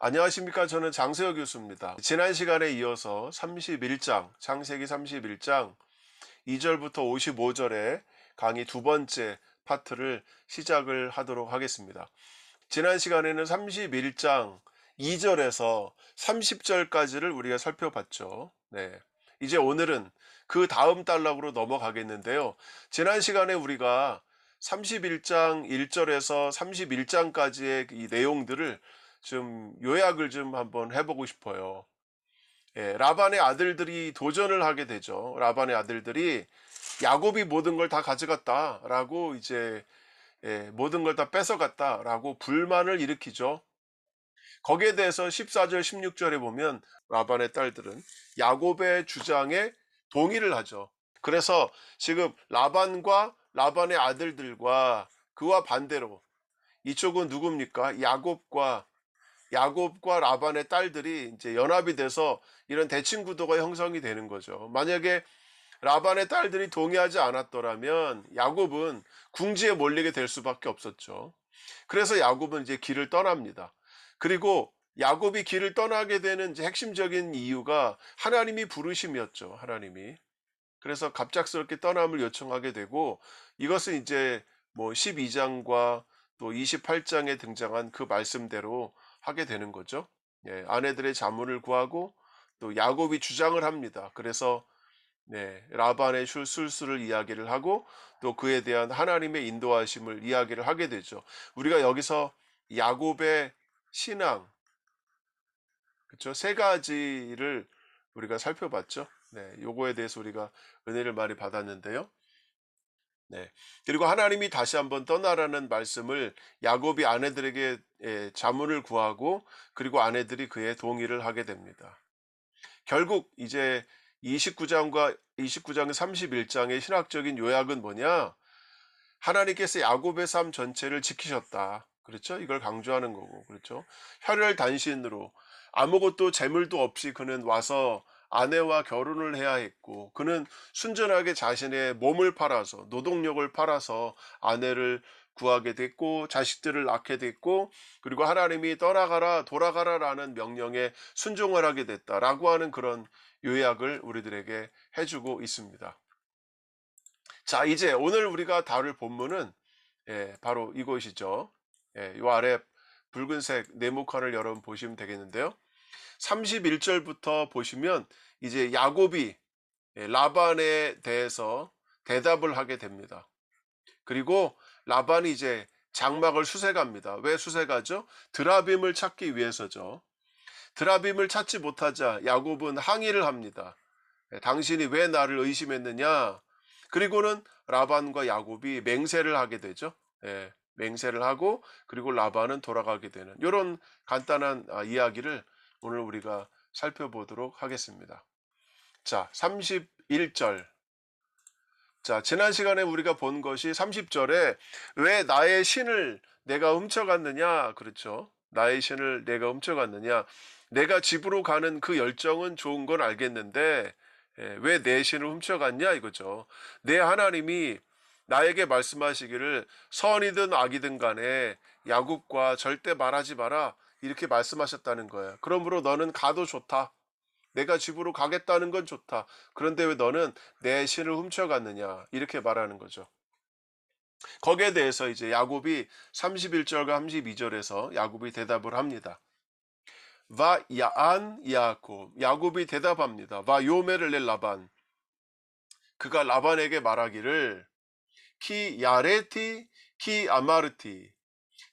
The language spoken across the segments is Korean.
안녕하십니까. 저는 장세혁 교수입니다. 지난 시간에 이어서 창세기 31장 2절부터 55절의 강의 두 번째 파트를 시작을 하도록 하겠습니다. 지난 시간에는 31장 2절에서 30절까지를 우리가 살펴봤죠. 네. 이제 오늘은 그 다음 단락으로 넘어가겠는데요. 지난 시간에 우리가 31장 1절에서 31장까지의 이 내용들을 좀 요약을 좀 한번 해보고 싶어요. 라반의 아들들이 도전을 하게 되죠. 라반의 아들들이 야곱이 모든 걸 다 가져갔다라고 이제 모든 걸 다 뺏어갔다라고 불만을 일으키죠. 거기에 대해서 14절, 16절에 보면 라반의 딸들은 야곱의 주장에 동의를 하죠. 그래서 지금 라반과 라반의 아들들과 그와 반대로 이쪽은 누굽니까? 야곱과 라반의 딸들이 이제 연합이 돼서 이런 대칭 구도가 형성이 되는 거죠. 만약에 라반의 딸들이 동의하지 않았더라면 야곱은 궁지에 몰리게 될 수밖에 없었죠. 그래서 야곱은 이제 길을 떠납니다. 그리고 야곱이 길을 떠나게 되는 이제 핵심적인 이유가 하나님이 부르심이었죠. 하나님이. 그래서 갑작스럽게 떠남을 요청하게 되고 이것은 이제 뭐 12장과 또 28장에 등장한 그 말씀대로 하게 되는 거죠. 아내들의 자문을 구하고 또 야곱이 주장을 합니다. 그래서 라반의 술수를 이야기를 하고 또 그에 대한 하나님의 인도하심을 이야기를 하게 되죠. 우리가 여기서 야곱의 신앙, 그렇죠? 세 가지를 우리가 살펴봤죠. 요거에 대해서 우리가 은혜를 많이 받았는데요. 그리고 하나님이 다시 한번 떠나라는 말씀을 야곱이 아내들에게 자문을 구하고 그리고 아내들이 그의 동의를 하게 됩니다. 결국 이제 29장과 31장의 신학적인 요약은 뭐냐? 하나님께서 야곱의 삶 전체를 지키셨다. 그렇죠? 이걸 강조하는 거고. 그렇죠? 혈혈단신으로 아무것도 재물도 없이 그는 와서 아내와 결혼을 해야 했고 그는 순전하게 자신의 몸을 팔아서 노동력을 팔아서 아내를 구하게 됐고 자식들을 낳게 됐고 그리고 하나님이 떠나가라 돌아가라라는 명령에 순종을 하게 됐다라고 하는 그런 요약을 우리들에게 해주고 있습니다. 자, 이제 오늘 우리가 다룰 본문은 바로 이것이죠. 요 아래 붉은색 네모칸을 여러분 보시면 되겠는데요. 31절부터 보시면 이제 야곱이 라반에 대해서 대답을 하게 됩니다. 그리고 라반이 이제 장막을 수색합니다. 왜 수색하죠? 드라빔을 찾기 위해서죠. 드라빔을 찾지 못하자 야곱은 항의를 합니다. 당신이 왜 나를 의심했느냐? 그리고는 라반과 야곱이 맹세를 하게 되죠. 맹세를 하고 그리고 라반은 돌아가게 되는 이런 간단한 이야기를 오늘 우리가 살펴보도록 하겠습니다. 자, 31절. 자, 지난 시간에 우리가 본 것이 30절에 왜 나의 신을 내가 훔쳐갔느냐? 그렇죠. 나의 신을 내가 훔쳐갔느냐? 내가 집으로 가는 그 열정은 좋은 건 알겠는데 왜 내 신을 훔쳐갔냐 이거죠. 내 하나님이 나에게 말씀하시기를 선이든 악이든 간에 야곱과 절대 말하지 마라 이렇게 말씀하셨다는 거예요. 그러므로 너는 가도 좋다. 내가 집으로 가겠다는 건 좋다. 그런데 왜 너는 내 신을 훔쳐갔느냐 이렇게 말하는 거죠. 거기에 대해서 이제 야곱이 31절과 32절에서 야곱이 대답을 합니다. 바 야안 야곱 야곱이 대답합니다. 바 요메를 낼 라반 그가 라반에게 말하기를 키 야레티 키 아마르티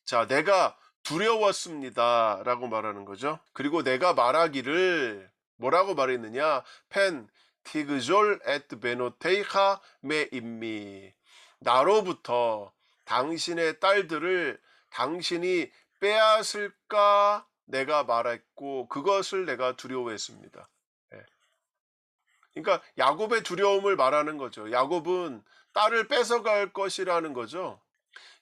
자 내가 두려웠습니다 라고 말하는 거죠. 그리고 내가 말하기를 뭐라고 말했느냐 펜 티그졸 에트 베노테이카 메 임미 나로부터 당신의 딸들을 당신이 빼앗을까 내가 말했고 그것을 내가 두려워했습니다. 그러니까 야곱의 두려움을 말하는 거죠. 야곱은 딸을 뺏어갈 것이라는 거죠.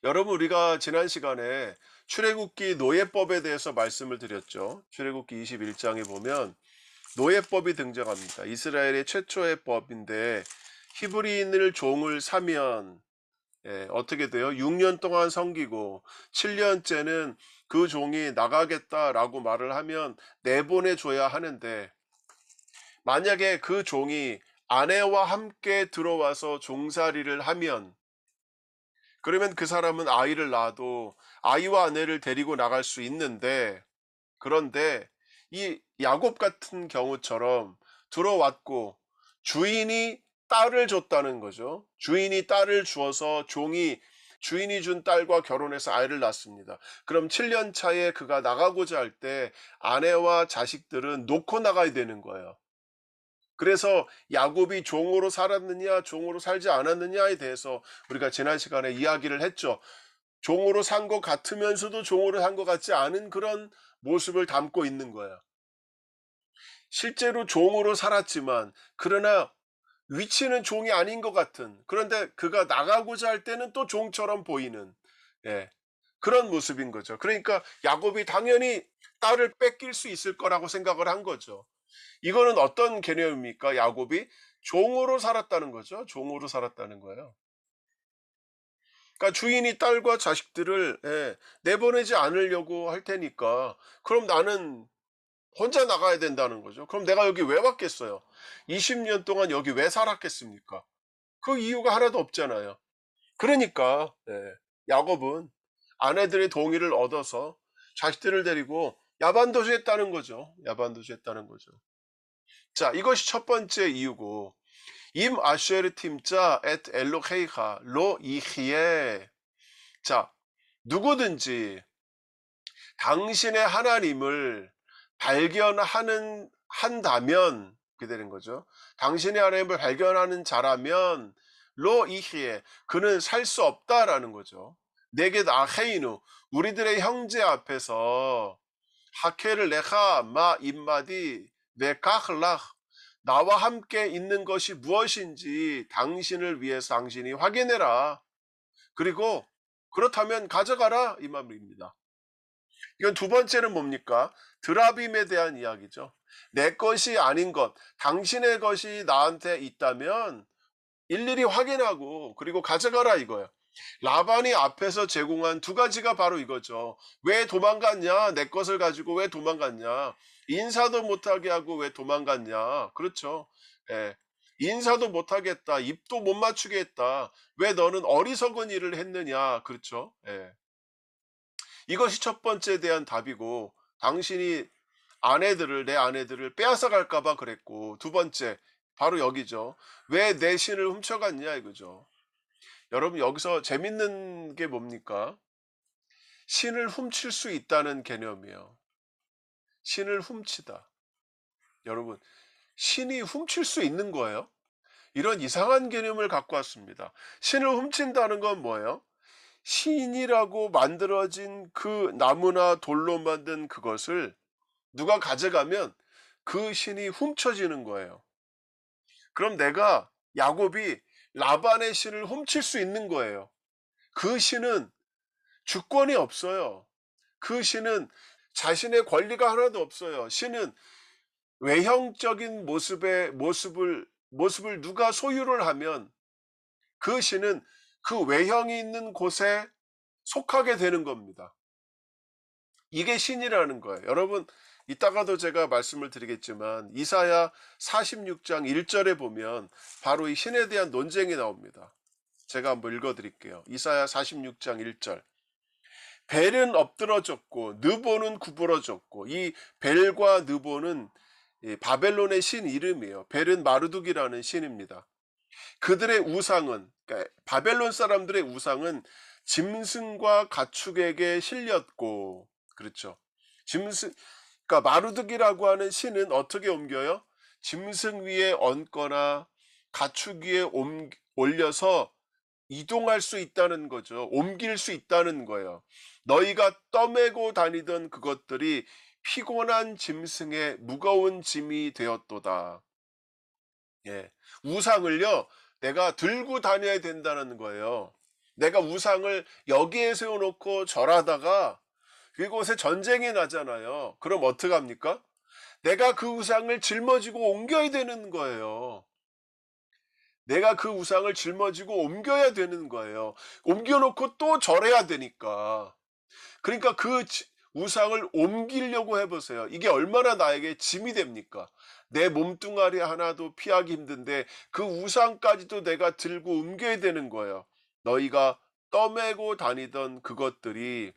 여러분 우리가 지난 시간에 출애굽기 노예법에 대해서 말씀을 드렸죠. 출애굽기 21장에 보면 노예법이 등장합니다. 이스라엘의 최초의 법인데 히브리인을 종을 사면 어떻게 돼요? 6년 동안 섬기고 7년째는 그 종이 나가겠다라고 말을 하면 내보내 줘야 하는데, 만약에 그 종이 아내와 함께 들어와서 종살이를 하면, 그러면 그 사람은 아이를 낳아도 아이와 아내를 데리고 나갈 수 있는데, 그런데 이 야곱 같은 경우처럼 들어왔고 주인이 딸을 줬다는 거죠. 주인이 딸을 주어서 종이 주인이 준 딸과 결혼해서 아이를 낳습니다. 그럼 7년 차에 그가 나가고자 할 때 아내와 자식들은 놓고 나가야 되는 거예요. 그래서 야곱이 종으로 살았느냐, 종으로 살지 않았느냐에 대해서 우리가 지난 시간에 이야기를 했죠. 종으로 산 것 같으면서도 종으로 산 것 같지 않은 그런 모습을 담고 있는 거예요. 실제로 종으로 살았지만, 그러나 위치는 종이 아닌 것 같은, 그런데 그가 나가고자 할 때는 또 종처럼 보이는, 예, 그런 모습인 거죠. 그러니까 야곱이 당연히 딸을 뺏길 수 있을 거라고 생각을 한 거죠. 이거는 어떤 개념입니까? 야곱이 종으로 살았다는 거죠. 종으로 살았다는 거예요. 그러니까 주인이 딸과 자식들을, 내보내지 않으려고 할 테니까 그럼 나는 혼자 나가야 된다는 거죠. 그럼 내가 여기 왜 왔겠어요? 20년 동안 여기 왜 살았겠습니까? 그 이유가 하나도 없잖아요. 그러니까 야곱은 아내들의 동의를 얻어서 자식들을 데리고 야반도주했다는 거죠. 야반도주했다는 거죠. 자, 이것이 첫 번째 이유고, 임 아쉐르 팀자 앳 엘로헤이하 로 이히에. 자, 누구든지 당신의 하나님을 한다면, 그게 되는 거죠. 당신의 하나님을 발견하는 자라면 로 이히에, 그는 살 수 없다라는 거죠. 내게 아헤이누, 우리들의 형제 앞에서 하케를 레하 마 임마디 베카흐라, 나와 함께 있는 것이 무엇인지 당신을 위해서 당신이 확인해라. 그리고 그렇다면 가져가라, 이 말입니다. 이건 두 번째는 뭡니까? 드라빔에 대한 이야기죠. 내 것이 아닌 것, 당신의 것이 나한테 있다면 일일이 확인하고 그리고 가져가라, 이거예요. 라반이 앞에서 제공한 두 가지가 바로 이거죠. 왜 도망갔냐? 내 것을 가지고 왜 도망갔냐? 인사도 못하게 하고 왜 도망갔냐? 그렇죠. 예. 인사도 못하겠다. 입도 못 맞추게 했다. 왜 너는 어리석은 일을 했느냐? 그렇죠. 예. 이것이 첫 번째에 대한 답이고, 당신이 내 아내들을 빼앗아 갈까봐 그랬고, 두 번째, 바로 여기죠. 왜 내 신을 훔쳐갔냐, 이거죠. 여러분, 여기서 재밌는 게 뭡니까? 신을 훔칠 수 있다는 개념이에요. 신을 훔치다. 여러분, 신이 훔칠 수 있는 거예요? 이런 이상한 개념을 갖고 왔습니다. 신을 훔친다는 건 뭐예요? 신이라고 만들어진 그 나무나 돌로 만든 그것을 누가 가져가면 그 신이 훔쳐지는 거예요. 그럼 야곱이 라반의 신을 훔칠 수 있는 거예요. 그 신은 주권이 없어요. 그 신은 자신의 권리가 하나도 없어요. 신은 외형적인 모습을 누가 소유를 하면 그 신은 그 외형이 있는 곳에 속하게 되는 겁니다. 이게 신이라는 거예요. 여러분, 이따가도 제가 말씀을 드리겠지만 이사야 46장 1절에 보면 바로 이 신에 대한 논쟁이 나옵니다. 제가 한번 읽어드릴게요. 이사야 46장 1절. 벨은 엎드러졌고 느보는 구부러졌고, 이 벨과 느보는 바벨론의 신 이름이에요. 벨은 마르둑이라는 신입니다. 그들의 우상은, 그러니까 바벨론 사람들의 우상은 짐승과 가축에게 실렸고, 그렇죠. 짐승, 그러니까 마르둑이라고 하는 신은 어떻게 옮겨요? 짐승 위에 얹거나 가축 위에 올려서 이동할 수 있다는 거죠. 옮길 수 있다는 거예요. 너희가 떠매고 다니던 그것들이 피곤한 짐승의 무거운 짐이 되었도다. 예. 우상을요, 내가 들고 다녀야 된다는 거예요. 내가 우상을 여기에 세워놓고 절하다가 그곳에 전쟁이 나잖아요. 그럼 어떡합니까? 내가 그 우상을 짊어지고 옮겨야 되는 거예요. 내가 그 우상을 짊어지고 옮겨야 되는 거예요. 옮겨놓고 또 절해야 되니까. 그러니까 그 우상을 옮기려고 해보세요. 이게 얼마나 나에게 짐이 됩니까? 내 몸뚱아리 하나도 피하기 힘든데 그 우상까지도 내가 들고 옮겨야 되는 거예요. 너희가 떠매고 다니던 그것들이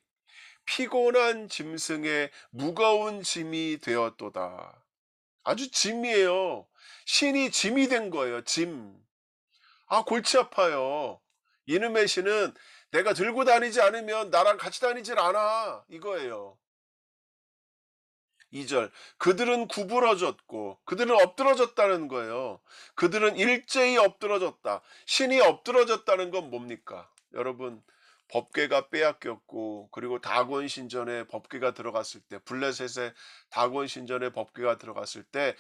피곤한 짐승의 무거운 짐이 되었도다. 아주 짐이에요. 신이 짐이 된 거예요. 짐. 아, 골치 아파요. 이놈의 신은 내가 들고 다니지 않으면 나랑 같이 다니질 않아. 이거예요. 2절. 그들은 구부러졌고 그들은 엎드러졌다는 거예요. 그들은 일제히 엎드러졌다. 신이 엎드러졌다는 건 뭡니까? 여러분, 법궤가 빼앗겼고 그리고 다곤 신전에 법궤가 들어갔을 때, 블레셋의 다곤 신전에 법궤가 들어갔을 때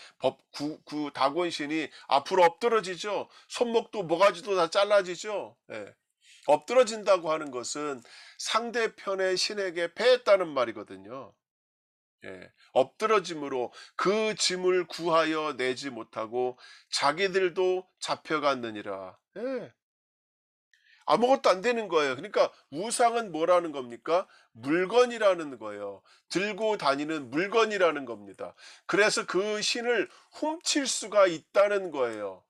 다곤 신이 앞으로 엎드러지죠. 손목도 모가지도 다 잘라지죠. 예. 엎드러진다고 하는 것은 상대편의 신에게 패했다는 말이거든요. 예. 엎드러짐으로 그 짐을 구하여 내지 못하고 자기들도 잡혀갔느니라. 예. 아무것도 안 되는 거예요. 그러니까 우상은 뭐라는 겁니까? 물건이라는 거예요. 들고 다니는 물건이라는 겁니다. 그래서 그 신을 훔칠 수가 있다는 거예요.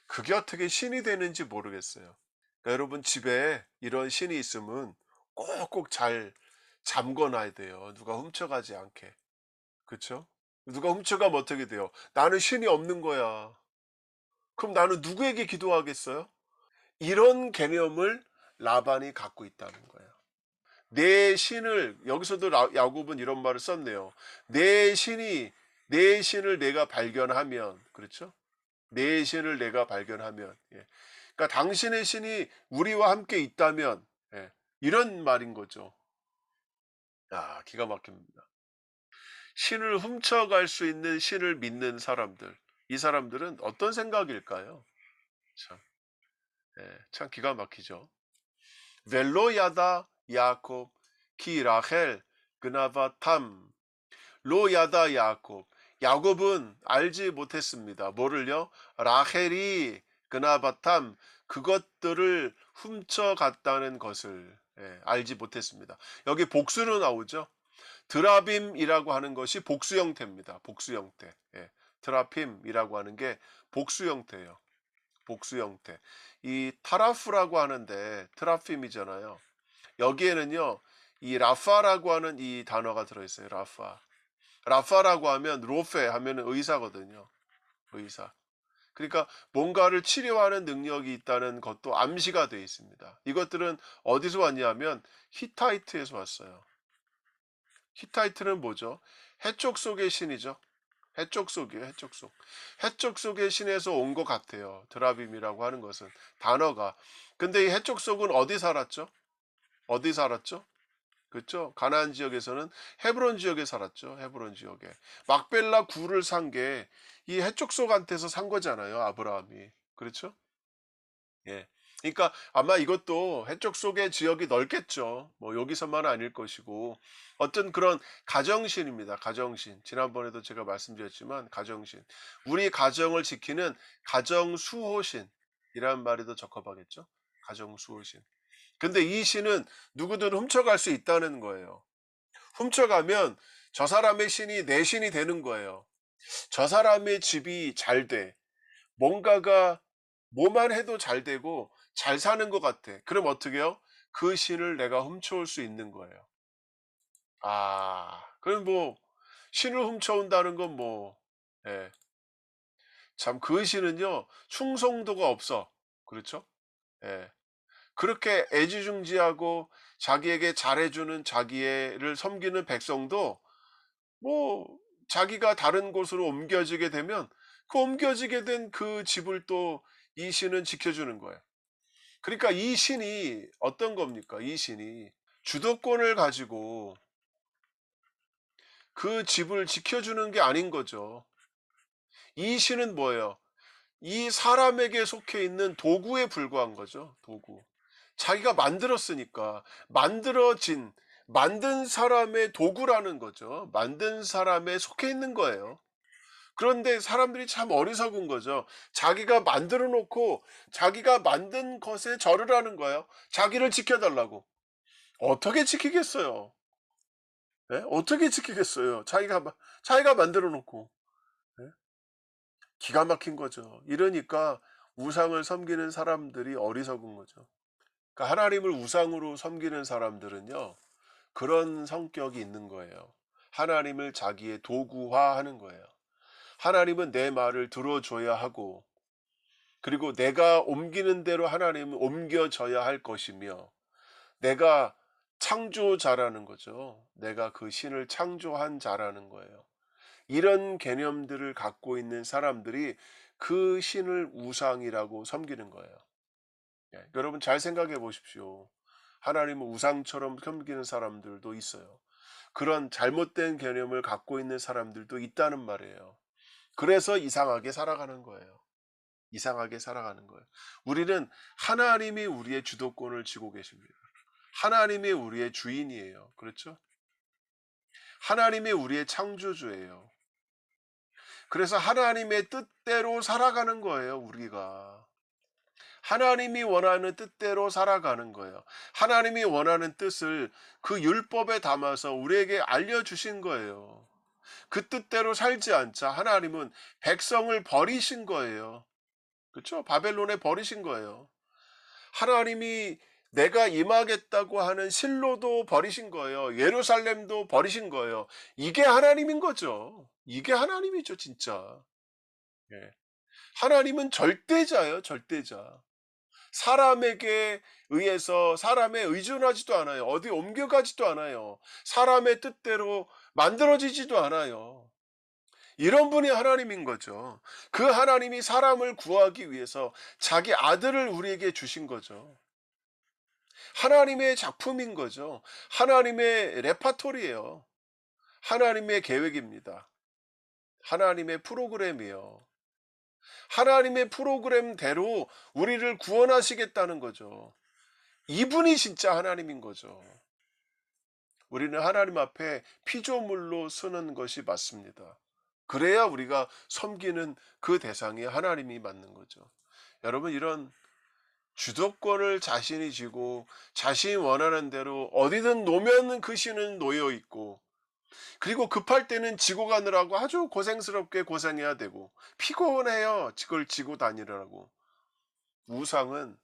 그게 어떻게 신이 되는지 모르겠어요. 그러니까 여러분, 집에 이런 신이 있으면 꼭꼭 잘 잠궈 놔야 돼요. 누가 훔쳐가지 않게. 그쵸? 누가 훔쳐가면 어떻게 돼요? 나는 신이 없는 거야. 그럼 나는 누구에게 기도하겠어요? 이런 개념을 라반이 갖고 있다는 거예요. 내 신을, 여기서도 야곱은 이런 말을 썼네요. 내 신을 내가 발견하면, 그렇죠? 내 신을 내가 발견하면, 예. 그러니까 당신의 신이 우리와 함께 있다면, 예. 이런 말인 거죠. 아, 기가 막힙니다. 신을 훔쳐갈 수 있는 신을 믿는 사람들, 이 사람들은 어떤 생각일까요? 참, 참 기가 막히죠. 벨로야다 야곱 키 라헬 그나바탐 로야다 야곱. 야곱은 알지 못했습니다. 뭐를요? 라헬이 그나바탐, 그것들을 훔쳐갔다는 것을, 알지 못했습니다. 여기 복수로 나오죠. 드라빔이라고 하는 것이 복수 형태입니다. 복수 형태. 예. 드라핌이라고 하는 게 복수 형태예요. 복수 형태. 이 타라프라고 하는데 트라핌이잖아요. 여기에는요, 이 라파라고 하는 이 단어가 들어있어요. 라파. 라파라고 하면 로페 하면은 의사거든요. 의사. 그러니까 뭔가를 치료하는 능력이 있다는 것도 암시가 되어 있습니다. 이것들은 어디서 왔냐면 히타이트에서 왔어요. 히타이트는 뭐죠? 해쪽 속의 신이죠. 해쪽 속이에요. 해쪽 속. 해쪽 속의 신에서 온 것 같아요. 드라빔이라고 하는 것은 단어가. 근데 이 해쪽 속은 어디 살았죠? 어디 살았죠? 그렇죠? 가나안 지역에서는 헤브론 지역에 살았죠. 헤브론 지역에. 막벨라 굴을 산 게 이 해쪽 속한테서 산 거잖아요. 아브라함이. 그렇죠? 예. 그러니까 아마 이것도 해적 속의 지역이 넓겠죠. 뭐 여기서만 아닐 것이고 어떤 그런 가정신입니다. 가정신. 지난번에도 제가 말씀드렸지만 가정신. 우리 가정을 지키는 가정수호신이라는 말에도 적합하겠죠. 가정수호신. 근데 이 신은 누구든 훔쳐갈 수 있다는 거예요. 훔쳐가면 저 사람의 신이 내 신이 되는 거예요. 저 사람의 집이 잘 돼. 뭔가가 뭐만 해도 잘 되고 잘 사는 것 같아. 그럼 어떻게 해요? 그 신을 내가 훔쳐올 수 있는 거예요. 아, 그럼 뭐 신을 훔쳐온다는 건 뭐, 예, 참 그 신은요 충성도가 없어. 그렇죠? 예, 그렇게 애지중지하고 자기에게 잘해주는 자기를 섬기는 백성도 뭐 자기가 다른 곳으로 옮겨지게 되면 그 옮겨지게 된 그 집을 또 이 신은 지켜주는 거예요. 그러니까 이 신이 어떤 겁니까? 이 신이 주도권을 가지고 그 집을 지켜주는 게 아닌 거죠. 이 신은 뭐예요? 이 사람에게 속해 있는 도구에 불과한 거죠. 도구. 자기가 만들었으니까 만든 사람의 도구라는 거죠. 만든 사람에 속해 있는 거예요. 그런데 사람들이 참 어리석은 거죠. 자기가 만들어 놓고 자기가 만든 것에 절을 하는 거예요. 자기를 지켜달라고. 어떻게 지키겠어요? 예? 어떻게 지키겠어요? 자기가 만들어 놓고. 예? 기가 막힌 거죠. 이러니까 우상을 섬기는 사람들이 어리석은 거죠. 그러니까 하나님을 우상으로 섬기는 사람들은요, 그런 성격이 있는 거예요. 하나님을 자기의 도구화하는 거예요. 하나님은 내 말을 들어줘야 하고, 그리고 내가 옮기는 대로 하나님은 옮겨져야 할 것이며, 내가 창조자라는 거죠. 내가 그 신을 창조한 자라는 거예요. 이런 개념들을 갖고 있는 사람들이 그 신을 우상이라고 섬기는 거예요. 예, 여러분 잘 생각해 보십시오. 하나님을 우상처럼 섬기는 사람들도 있어요. 그런 잘못된 개념을 갖고 있는 사람들도 있다는 말이에요. 그래서 이상하게 살아가는 거예요. 이상하게 살아가는 거예요. 우리는 하나님이 우리의 주도권을 쥐고 계십니다. 하나님이 우리의 주인이에요. 그렇죠? 하나님이 우리의 창조주예요. 그래서 하나님의 뜻대로 살아가는 거예요, 우리가. 하나님이 원하는 뜻대로 살아가는 거예요. 하나님이 원하는 뜻을 그 율법에 담아서 우리에게 알려주신 거예요. 그 뜻대로 살지 않자 하나님은 백성을 버리신 거예요. 그렇죠? 바벨론에 버리신 거예요. 하나님이 내가 임하겠다고 하는 실로도 버리신 거예요. 예루살렘도 버리신 거예요. 이게 하나님인 거죠. 이게 하나님이죠, 진짜. 예. 하나님은 절대자예요, 절대자. 사람에게 의해서 사람에 의존하지도 않아요. 어디 옮겨가지도 않아요. 사람의 뜻대로 만들어지지도 않아요. 이런 분이 하나님인 거죠. 그 하나님이 사람을 구하기 위해서 자기 아들을 우리에게 주신 거죠. 하나님의 작품인 거죠. 하나님의 레파토리예요. 하나님의 계획입니다. 하나님의 프로그램이에요. 하나님의 프로그램대로 우리를 구원하시겠다는 거죠. 이분이 진짜 하나님인 거죠. 우리는 하나님 앞에 피조물로 서는 것이 맞습니다. 그래야 우리가 섬기는 그 대상이 하나님이 맞는 거죠. 여러분, 이런 주도권을 자신이 쥐고 자신이 원하는 대로 어디든 놓으면 그 신은 놓여 있고, 그리고 급할 때는 지고 가느라고 아주 고생스럽게 고생해야 되고 피곤해요. 그걸 지고 다니느라고. 우상은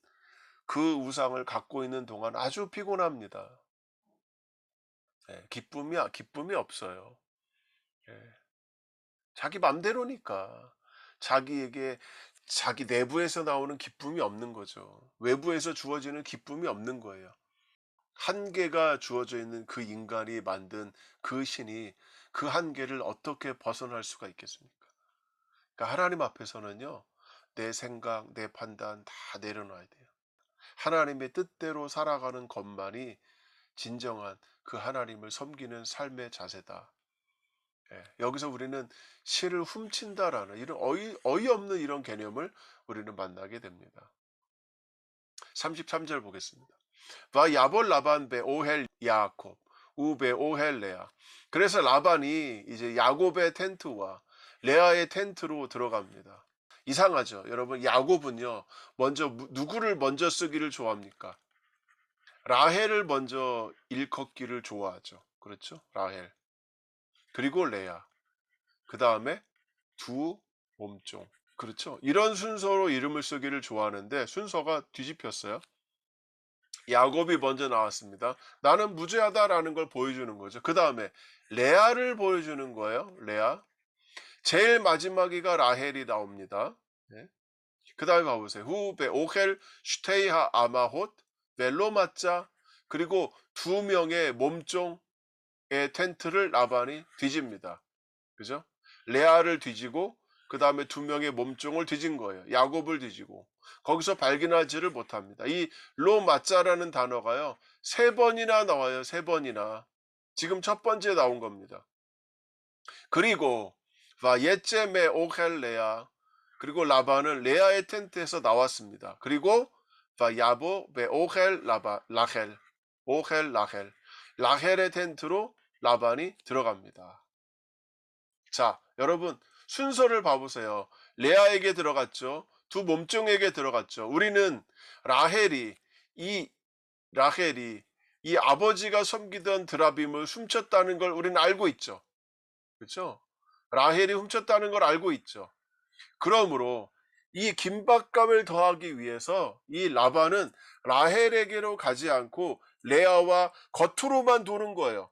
그 우상을 갖고 있는 동안 아주 피곤합니다. 예, 기쁨이 없어요. 예, 자기 맘대로니까. 자기에게 자기 내부에서 나오는 기쁨이 없는 거죠. 외부에서 주어지는 기쁨이 없는 거예요. 한계가 주어져 있는 그 인간이 만든 그 신이 그 한계를 어떻게 벗어날 수가 있겠습니까? 그러니까 하나님 앞에서는요, 내 생각, 내 판단 다 내려놔야 돼요. 하나님의 뜻대로 살아가는 것만이 진정한 그 하나님을 섬기는 삶의 자세다. 예, 여기서 우리는 실을 훔친다라는 이런 어이없는 이런 개념을 우리는 만나게 됩니다. 33절 보겠습니다. 와 야볼 라반 베 오헬 야곱 우베 오헬 레아. 그래서 라반이 이제 야곱의 텐트와 레아의 텐트로 들어갑니다. 이상하죠, 여러분. 야곱은요, 먼저 누구를 먼저 쓰기를 좋아합니까? 라헬을 먼저 일컫기를 좋아하죠. 그렇죠? 라헬. 그리고 레아. 그 다음에 두 몸종. 그렇죠? 이런 순서로 이름을 쓰기를 좋아하는데 순서가 뒤집혔어요. 야곱이 먼저 나왔습니다. 나는 무죄하다라는 걸 보여주는 거죠. 그 다음에 레아를 보여주는 거예요. 레아. 제일 마지막이가 라헬이 나옵니다. 네. 그 다음에 봐보세요. 후베 오헬 슈테이하 아마톳 벨로마짜. 그리고 두 명의 몸종의 텐트를 라반이 뒤집니다. 그죠? 레아를 뒤지고 그 다음에 두 명의 몸종을 뒤진 거예요. 야곱을 뒤지고. 거기서 발견하지를 못합니다. 이 로마짜라는 단어가요, 세 번이나 나와요. 세 번이나. 지금 첫 번째 나온 겁니다. 그리고 바예제메 오헬 레아. 그리고 라반은 레아의 텐트에서 나왔습니다. 그리고 바야보 베 오헬 라헬. 오헬 라헬. 라헬의 텐트로 라반이 들어갑니다. 자, 여러분, 순서를 봐보세요. 레아에게 들어갔죠. 두 몸종에게 들어갔죠. 우리는 라헬이 이 라헬이 이 아버지가 섬기던 드라빔을 훔쳤다는 걸 우리는 알고 있죠. 그렇죠? 라헬이 훔쳤다는 걸 알고 있죠. 그러므로 이 긴박감을 더하기 위해서 이 라반은 라헬에게로 가지 않고 레아와 겉으로만 도는 거예요.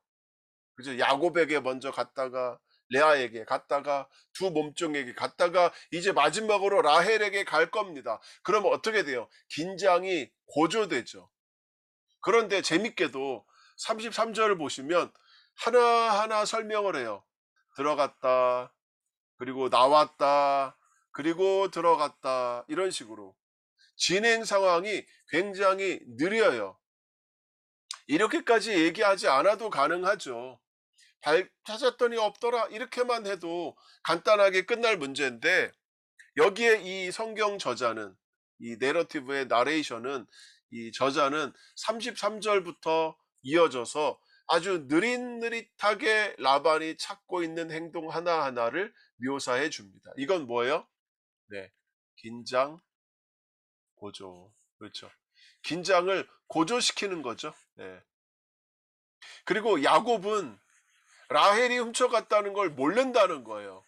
그죠? 야곱에게 먼저 갔다가 레아에게 갔다가 두 몸종에게 갔다가 이제 마지막으로 라헬에게 갈 겁니다. 그러면 어떻게 돼요? 긴장이 고조되죠. 그런데 재밌게도 33절을 보시면 하나하나 설명을 해요. 들어갔다, 그리고 나왔다, 그리고 들어갔다, 이런 식으로. 진행 상황이 굉장히 느려요. 이렇게까지 얘기하지 않아도 가능하죠. 찾았더니 없더라, 이렇게만 해도 간단하게 끝날 문제인데, 여기에 이 성경 저자는, 이 내러티브의 나레이션은, 이 저자는 33절부터 이어져서 아주 느릿느릿하게 라반이 찾고 있는 행동 하나하나를 묘사해 줍니다. 이건 뭐예요? 네. 긴장, 고조. 그렇죠. 긴장을 고조시키는 거죠. 네. 그리고 야곱은 라헬이 훔쳐갔다는 걸 모른다는 거예요.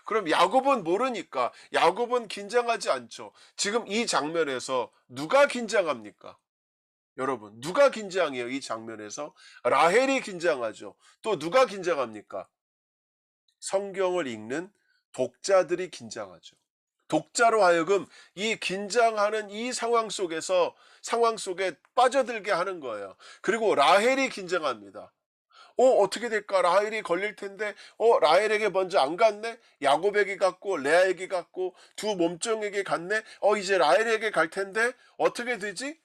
그럼 야곱은 모르니까 야곱은 긴장하지 않죠. 지금 이 장면에서 누가 긴장합니까? 여러분, 누가 긴장해요? 이 장면에서 라헬이 긴장하죠. 또 누가 긴장합니까? 성경을 읽는 독자들이 긴장하죠. 독자로 하여금 이 긴장하는 이 상황 속에 빠져들게 하는 거예요. 그리고 라헬이 긴장합니다. 어떻게 될까? 라헬이 걸릴 텐데, 라헬에게 먼저 안 갔네? 야곱에게 갔고, 레아에게 갔고, 두 몸종에게 갔네? 이제 라헬에게 갈 텐데, 어떻게 되지?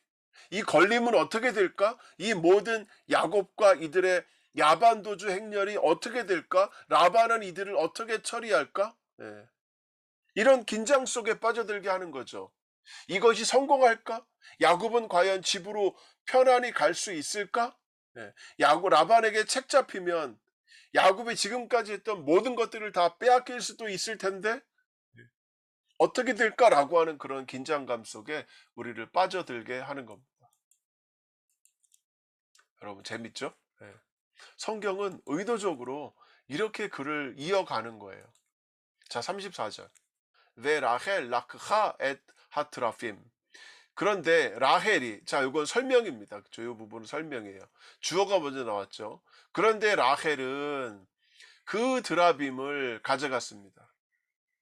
이 걸림은 어떻게 될까? 이 모든 야곱과 이들의 야반도주 행렬이 어떻게 될까? 라반은 이들을 어떻게 처리할까? 예. 이런 긴장 속에 빠져들게 하는 거죠. 이것이 성공할까? 야곱은 과연 집으로 편안히 갈 수 있을까? 예. 라반에게 책 잡히면 야곱이 지금까지 했던 모든 것들을 다 빼앗길 수도 있을 텐데 어떻게 될까라고 하는 그런 긴장감 속에 우리를 빠져들게 하는 겁니다. 여러분 재밌죠? 예. 성경은 의도적으로 이렇게 글을 이어가는 거예요. 자, 34절. 왜 라헬 라크하 엣 하트라핌. 그런데 라헬이, 자, 이건 설명입니다. 그렇죠? 이 부분은 설명이에요. 주어가 먼저 나왔죠. 그런데 라헬은 그 드라빔을 가져갔습니다.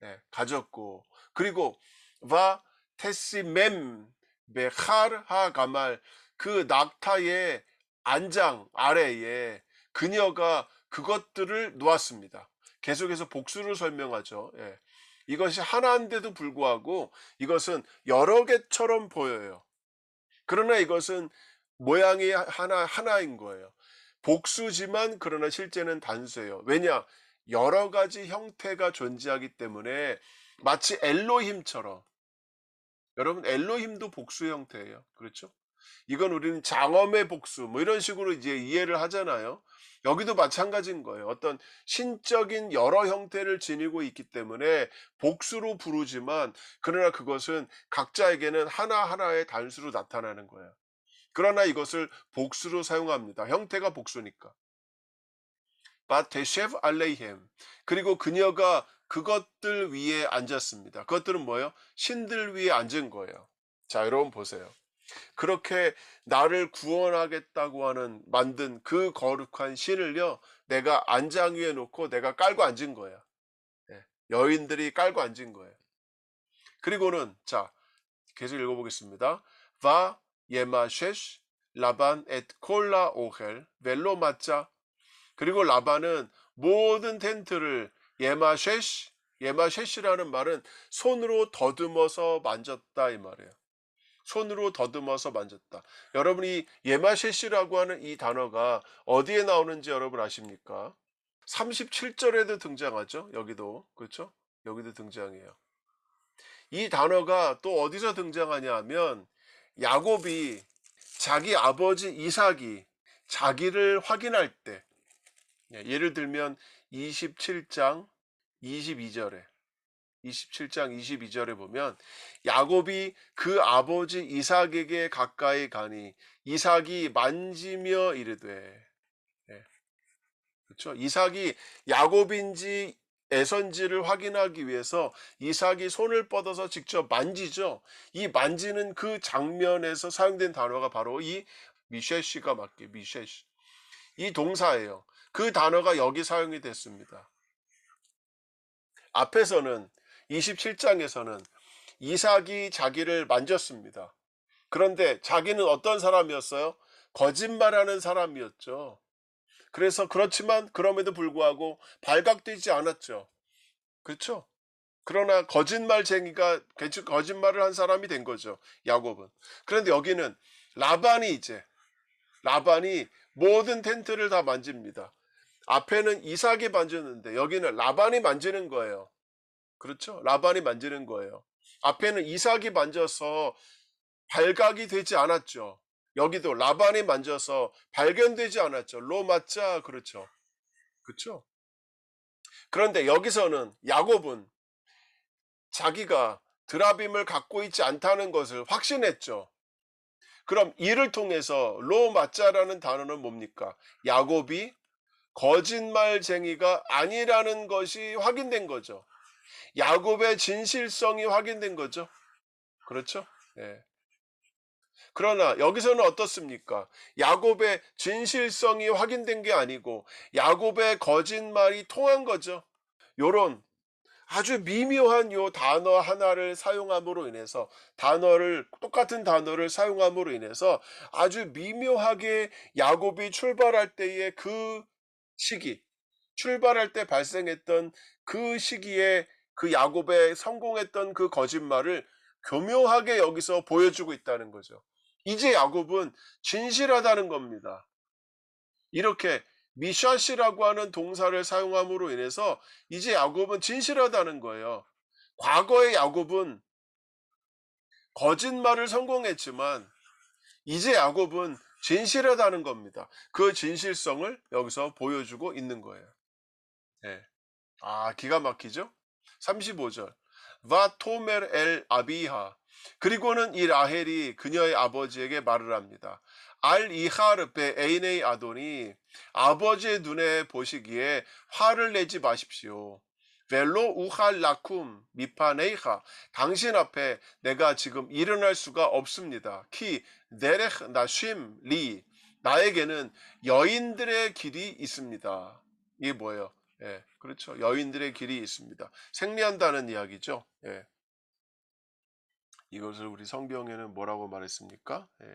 네, 가졌고, 그리고 와 테시멤 베칼 하가말, 그 낙타의 안장 아래에 그녀가 그것들을 놓았습니다. 계속해서 복수를 설명하죠. 예. 이것이 하나인데도 불구하고 이것은 여러 개처럼 보여요. 그러나 이것은 모양이 하나인 거예요. 복수지만 그러나 실제는 단수예요. 왜냐? 여러 가지 형태가 존재하기 때문에 마치 엘로힘처럼, 여러분 엘로힘도 복수 형태예요. 그렇죠? 이건 우리는 장엄의 복수 뭐 이런 식으로 이제 이해를 하잖아요. 여기도 마찬가지인 거예요. 어떤 신적인 여러 형태를 지니고 있기 때문에 복수로 부르지만 그러나 그것은 각자에게는 하나하나의 단수로 나타나는 거예요. 그러나 이것을 복수로 사용합니다. 형태가 복수니까. 바테셰브 알레이헴. 그리고 그녀가 그것들 위에 앉았습니다. 그것들은 뭐예요? 신들 위에 앉은 거예요. 자, 여러분 보세요. 그렇게 나를 구원하겠다고 하는 만든 그 거룩한 신을요, 내가 안장 위에 놓고 내가 깔고 앉은 거예요. 예, 여인들이 깔고 앉은 거예요. 그리고는 자, 계속 읽어보겠습니다. 바 예마셰시 라반 엣 콜라 오헬 벨로 마짜. 그리고 라반은 모든 텐트를 예마셰시, 예마셰시라는 말은 손으로 더듬어서 만졌다 이 말이에요. 손으로 더듬어서 만졌다. 여러분이 예마셰시라고 하는 이 단어가 어디에 나오는지 여러분 아십니까? 37절에도 등장하죠. 여기도. 그렇죠? 여기도 등장해요. 이 단어가 또 어디서 등장하냐 하면 야곱이 자기 아버지 이삭이 자기를 확인할 때, 예를 들면 27장 22절에 27장 22절에 보면 야곱이 그 아버지 이삭에게 가까이 가니 이삭이 만지며 이르되, 예, 그렇죠? 이삭이 야곱인지 에선지를 확인하기 위해서 이삭이 손을 뻗어서 직접 만지죠. 이 만지는 그 장면에서 사용된 단어가 바로 이 미쉐시가 맞게 미쉐시, 이 동사예요. 그 단어가 여기 사용이 됐습니다. 앞에서는 27장에서는 이삭이 자기를 만졌습니다. 그런데 자기는 어떤 사람이었어요? 거짓말하는 사람이었죠. 그래서 그렇지만 그럼에도 불구하고 발각되지 않았죠. 그렇죠? 그러나 거짓말쟁이가 거짓말을 한 사람이 된 거죠. 야곱은. 그런데 여기는 라반이 이제 라반이 모든 텐트를 다 만집니다. 앞에는 이삭이 만졌는데 여기는 라반이 만지는 거예요. 그렇죠? 라반이 만지는 거예요. 앞에는 이삭이 만져서 발각이 되지 않았죠. 여기도 라반이 만져서 발견되지 않았죠. 로 맞자, 그렇죠. 그렇죠? 그런데 여기서는 야곱은 자기가 드라빔을 갖고 있지 않다는 것을 확신했죠. 그럼 이를 통해서 로 맞자라는 단어는 뭡니까? 야곱이 거짓말쟁이가 아니라는 것이 확인된 거죠. 야곱의 진실성이 확인된 거죠. 그렇죠? 예. 그러나 여기서는 어떻습니까? 야곱의 진실성이 확인된 게 아니고 야곱의 거짓말이 통한 거죠. 요런 아주 미묘한 요 단어 하나를 사용함으로 인해서 똑같은 단어를 사용함으로 인해서 아주 미묘하게 야곱이 출발할 때의 그 시기, 출발할 때 발생했던 그 시기에 그 야곱의 성공했던 그 거짓말을 교묘하게 여기서 보여주고 있다는 거죠. 이제 야곱은 진실하다는 겁니다. 이렇게 미샤시라고 하는 동사를 사용함으로 인해서 이제 야곱은 진실하다는 거예요. 과거의 야곱은 거짓말을 성공했지만 이제 야곱은 진실하다는 겁니다. 그 진실성을 여기서 보여주고 있는 거예요. 네. 기가 막히죠? 35절. 바 토멜 엘 아비하. 그리고는 이 라헬이 그녀의 아버지에게 말을 합니다. 알 이하르 베 에이네이 아도니, 아버지의 눈에 보시기에 화를 내지 마십시오. 벨로 우할 라쿰 미파네이하, 당신 앞에 내가 지금 일어날 수가 없습니다. 키 네레흐 나쉼 리, 나에게는 여인들의 길이 있습니다. 이게 뭐예요? 예, 그렇죠. 여인들의 길이 있습니다. 생리한다는 이야기죠. 예. 이것을 우리 성경에는 뭐라고 말했습니까? 예.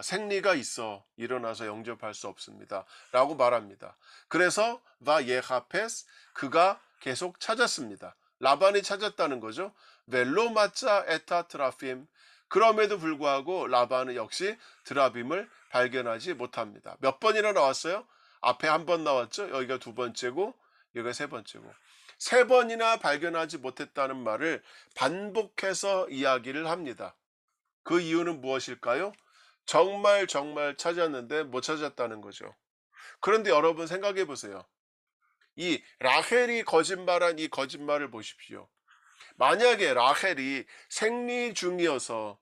생리가 있어 일어나서 영접할 수 없습니다. 라고 말합니다. 그래서 바 예하페스, 그가 계속 찾았습니다. 라반이 찾았다는 거죠. 벨로 마짜 에타 트라핌, 그럼에도 불구하고 라반은 역시 드라빔을 발견하지 못합니다. 몇 번이나 나왔어요? 앞에 한 번 나왔죠. 여기가 두 번째고 여기가 세 번째고, 세 번이나 발견하지 못했다는 말을 반복해서 이야기를 합니다. 그 이유는 무엇일까요? 정말 찾았는데 못 찾았다는 거죠. 그런데 여러분 생각해 보세요. 이 라헬이 거짓말한 이 거짓말을 보십시오. 만약에 라헬이 생리 중이어서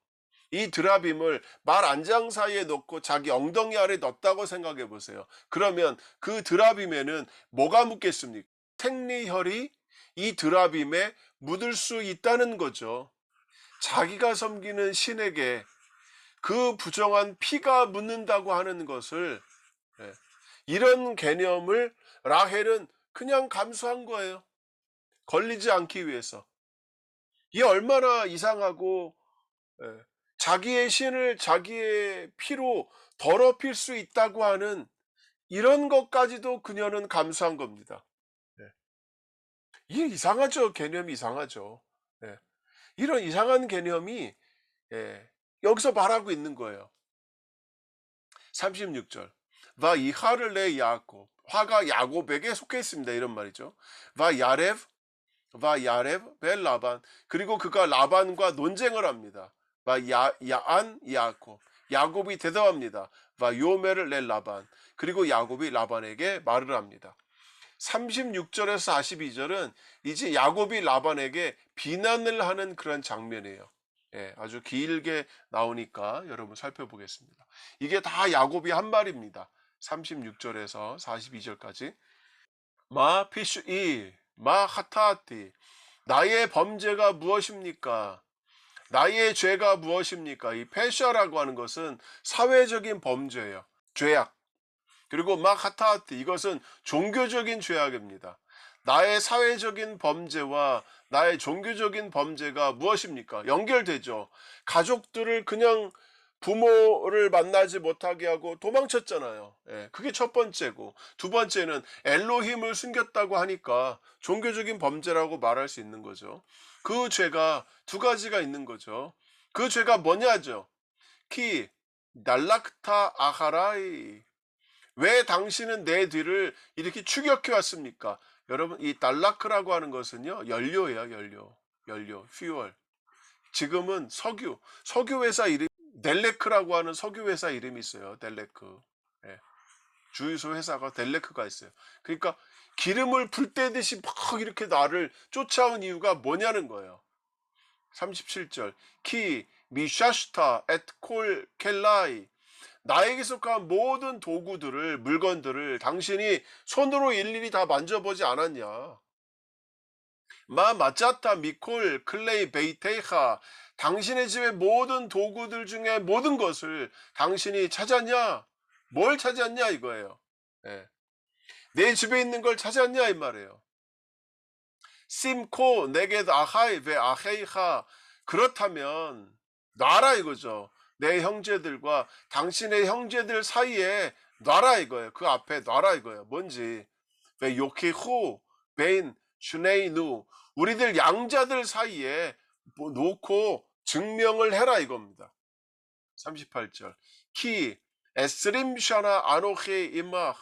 이 드라빔을 말 안장 사이에 넣고 자기 엉덩이 아래 넣었다고 생각해 보세요. 그러면 그 드라빔에는 뭐가 묻겠습니까? 생리혈이 이 드라빔에 묻을 수 있다는 거죠. 자기가 섬기는 신에게 그 부정한 피가 묻는다고 하는 것을, 예, 이런 개념을 라헬은 그냥 감수한 거예요. 걸리지 않기 위해서. 이게 얼마나 이상하고, 예, 자기의 신을 자기의 피로 더럽힐 수 있다고 하는 이런 것까지도 그녀는 감수한 겁니다. 예. 이게 이상하죠. 개념이 이상하죠. 예. 이런 이상한 개념이, 예, 여기서 말하고 있는 거예요. 36절. 와 이하를 내 야곱, 화가 야곱에게 속해 있습니다. 이런 말이죠. 와 야렙 벨 라반, 그리고 그가 라반과 논쟁을 합니다. 와 야안 야곱, 야곱이 대답합니다. 와 요메를 내 라반, 그리고 야곱이 라반에게 말을 합니다. 36절에서 42절은 이제 야곱이 라반에게 비난을 하는 그런 장면이에요. 예, 아주 길게 나오니까 여러분 살펴보겠습니다. 이게 다 야곱이 한 말입니다. 36절에서 42절까지. 마 피슈이 마 하타티, 나의 범죄가 무엇입니까? 나의 죄가 무엇입니까? 이 페샤라고 하는 것은 사회적인 범죄예요. 죄악. 그리고 마 하타티, 이것은 종교적인 죄악입니다. 나의 사회적인 범죄와 나의 종교적인 범죄가 무엇입니까? 연결되죠. 가족들을 그냥 부모를 만나지 못하게 하고 도망쳤잖아요. 예, 그게 첫 번째고, 두 번째는 엘로힘을 숨겼다고 하니까 종교적인 범죄라고 말할 수 있는 거죠. 그 죄가 두 가지가 있는 거죠. 그 죄가 뭐냐죠. 키 날락타 아하라이, 왜 당신은 내 뒤를 이렇게 추격해 왔습니까? 여러분, 이 달라크라고 하는 것은요, 연료예요, 연료, 퓨얼. 지금은 석유 회사 이름, 델레크라고 하는 석유 회사 이름이 있어요. 델레크. 예, 주유소 회사가 델레크가 있어요. 그러니까 기름을 불 때듯이 막 이렇게 나를 쫓아온 이유가 뭐냐는 거예요. 37절. 키 미샤슈타 에트콜 켈라이, 나에게 속한 모든 도구들을, 물건들을 당신이 손으로 일일이 다 만져보지 않았냐. 마 마짜타 미콜 클레이 베이테이하, 당신의 집의 모든 도구들 중에 모든 것을 당신이 찾았냐? 뭘 찾았냐 이거예요. 예. 내 집에 있는 걸 찾았냐 이 말이에요. 심코 내게 아하이 베 아헤이하, 그렇다면 놔라 이거죠. 내 형제들과 당신의 형제들 사이에 놔라 이거예요. 그 앞에 놔라 이거예요. 뭔지. 베 요케호 베인 슈네이누, 우리들 양자들 사이에 뭐 놓고 증명을 해라 이겁니다. 38절. 키 에스림 샤나 아노헤 이마,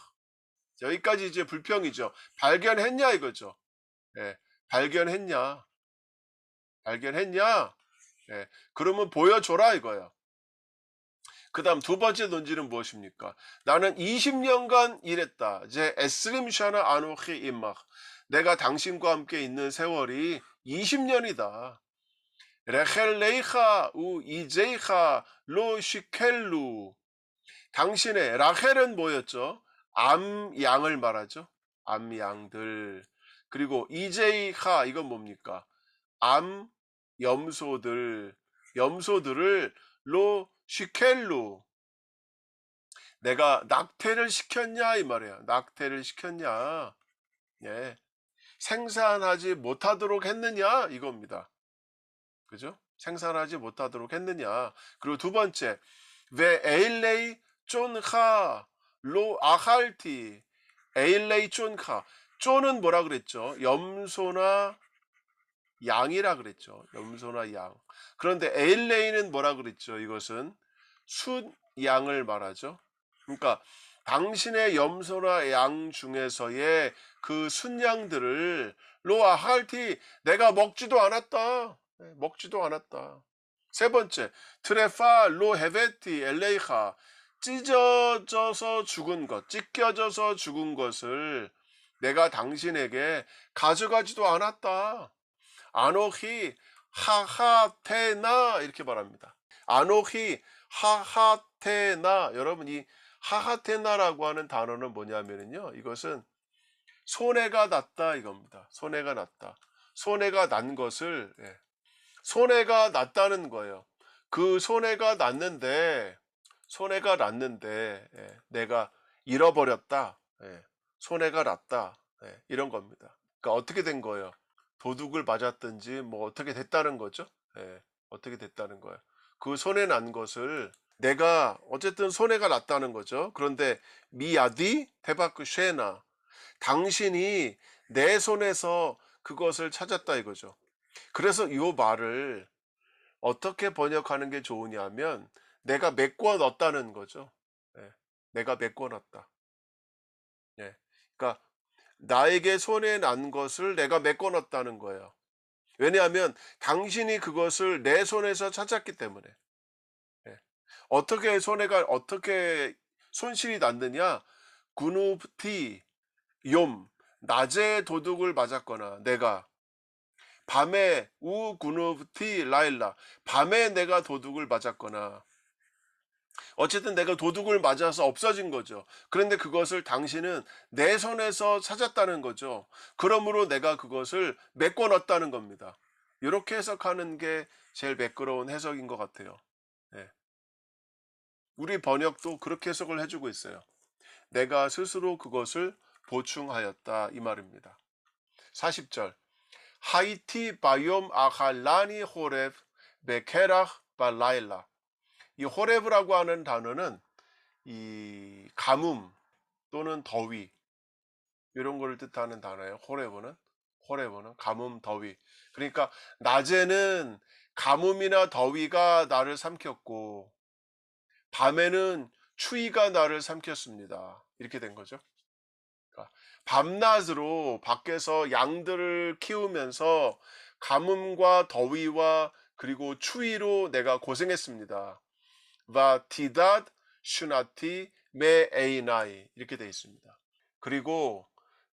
여기까지 이제 불평이죠. 발견했냐 이거죠. 예, 발견했냐? 발견했냐? 예, 그러면 보여줘라 이거예요. 그 다음 두 번째 논지는 무엇입니까? 나는 20년간 일했다. 제 에스림 샤나 아노히 임막, 내가 당신과 함께 있는 세월이 20년이다. 레헬레이ха 우 이제이ха 로 시켈루, 당신의 라헬은 뭐였죠? 암양을 말하죠. 암양들. 그리고 이제이하, 이건 뭡니까? 암 염소들을 로 시켈루, 내가 낙태를 시켰냐 이 말이야. 낙태를 시켰냐. 예. 생산하지 못하도록 했느냐 이겁니다. 그죠? 생산하지 못하도록 했느냐. 그리고 두 번째, 왜 에일레이 쫀하 로 아할티, 에일레이 쫀하, 쫀은 뭐라 그랬죠? 염소나 양이라 그랬죠. 염소나 양. 그런데 에일레이는 뭐라 그랬죠? 이것은 순양을 말하죠. 그러니까 당신의 염소나 양 중에서의 그 순양들을 로아할티, 내가 먹지도 않았다. 먹지도 않았다. 세 번째, 트레파 로 헤베티 엘레이하, 찢어져서 죽은 것, 찢겨져서 죽은 것을 내가 당신에게 가져가지도 않았다. 아노히 하하테나, 이렇게 말합니다. 아노히 하하테나. 여러분, 이 하하테나라고 하는 단어는 뭐냐면요, 이것은 손해가 났다 이겁니다. 손해가 났다. 손해가 난 것을, 예, 손해가 났다는 거예요. 그 손해가 났는데, 예, 내가 잃어버렸다. 예, 손해가 났다. 예, 이런 겁니다. 그러니까 어떻게 된 거예요? 도둑을 맞았든지 뭐 어떻게 됐다는 거죠. 예, 어떻게 됐다는 거예요. 그 손해 난 것을 내가 어쨌든 손해가 났다는 거죠. 그런데 미야디 테바크 쉐나, 당신이 내 손에서 그것을 찾았다 이거죠. 그래서 이 말을 어떻게 번역하는 게 좋으냐면, 내가 메꿔 넣었다는 거죠. 예, 내가 메꿔 놨다. 예, 그러니까 나에게 손해 난 것을 내가 메꿔 놨다는 거예요. 왜냐하면 당신이 그것을 내 손에서 찾았기 때문에. 예. 어떻게 손실이 났느냐? 구누프티 욤, 낮에 도둑을 맞았거나 내가 밤에 우구누티 라일라 밤에 내가 도둑을 맞았거나 어쨌든 내가 도둑을 맞아서 없어진 거죠. 그런데 그것을 당신은 내 손에서 찾았다는 거죠. 그러므로 내가 그것을 메꿔 넣었다는 겁니다. 이렇게 해석하는 게 제일 매끄러운 해석인 것 같아요. 네. 우리 번역도 그렇게 해석을 해주고 있어요. 내가 스스로 그것을 보충하였다 이 말입니다. 40절 하이티 바이옴 아칼라니 호렙 베케락 발라일라 이 호렙이라고 하는 단어는 이 가뭄 또는 더위 이런 걸 뜻하는 단어예요. 호레브는 가뭄, 더위. 그러니까 낮에는 가뭄이나 더위가 나를 삼켰고 밤에는 추위가 나를 삼켰습니다. 이렇게 된 거죠. 그러니까 밤낮으로 밖에서 양들을 키우면서 가뭄과 더위와 그리고 추위로 내가 고생했습니다. 와 티닷 슈나티 메 에이나이 이렇게 되어 있습니다. 그리고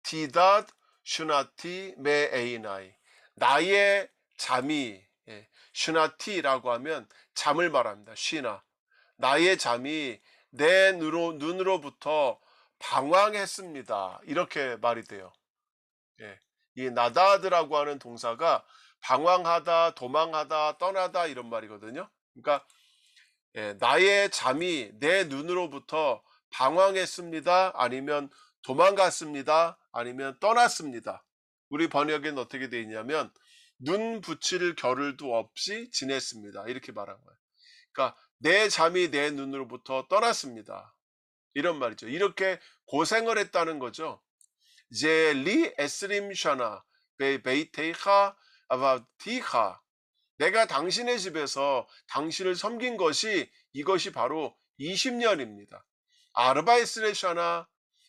디닷 슈나티 메 에이나이 나의 잠이 슈나티라고 하면 잠을 말합니다. 쉬나 나의 잠이 내 눈으로부터 방황했습니다. 이렇게 말이 돼요. 예. 이 나다드라고 하는 동사가 방황하다, 도망하다, 떠나다 이런 말이거든요. 그러니까 나의 잠이 내 눈으로부터 방황했습니다. 아니면 도망갔습니다. 아니면 떠났습니다. 우리 번역에는 어떻게 되어 있냐면 눈 붙일 겨를도 없이 지냈습니다. 이렇게 말한 거예요. 그러니까 내 잠이 내 눈으로부터 떠났습니다. 이런 말이죠. 이렇게 고생을 했다는 거죠. 제 리 에스림 샤나 베이테이카 아바티카 내가 당신의 집에서 당신을 섬긴 것이 이것이 바로 20년입니다. 아르바이스레샤나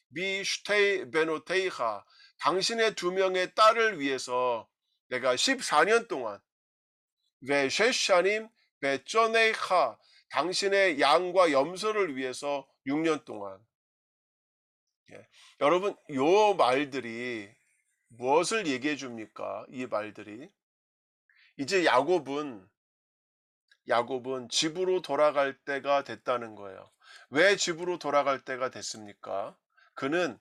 미 슈테이 베노테이하 당신의 두 명의 딸을 위해서 내가 14년 동안 ve 셰샤님 베 쪼네이하 당신의 양과 염소를 위해서 6년 동안 예. 여러분 요 말들이 무엇을 얘기해 줍니까? 이 말들이 이제 야곱은 집으로 돌아갈 때가 됐다는 거예요. 왜 집으로 돌아갈 때가 됐습니까? 그는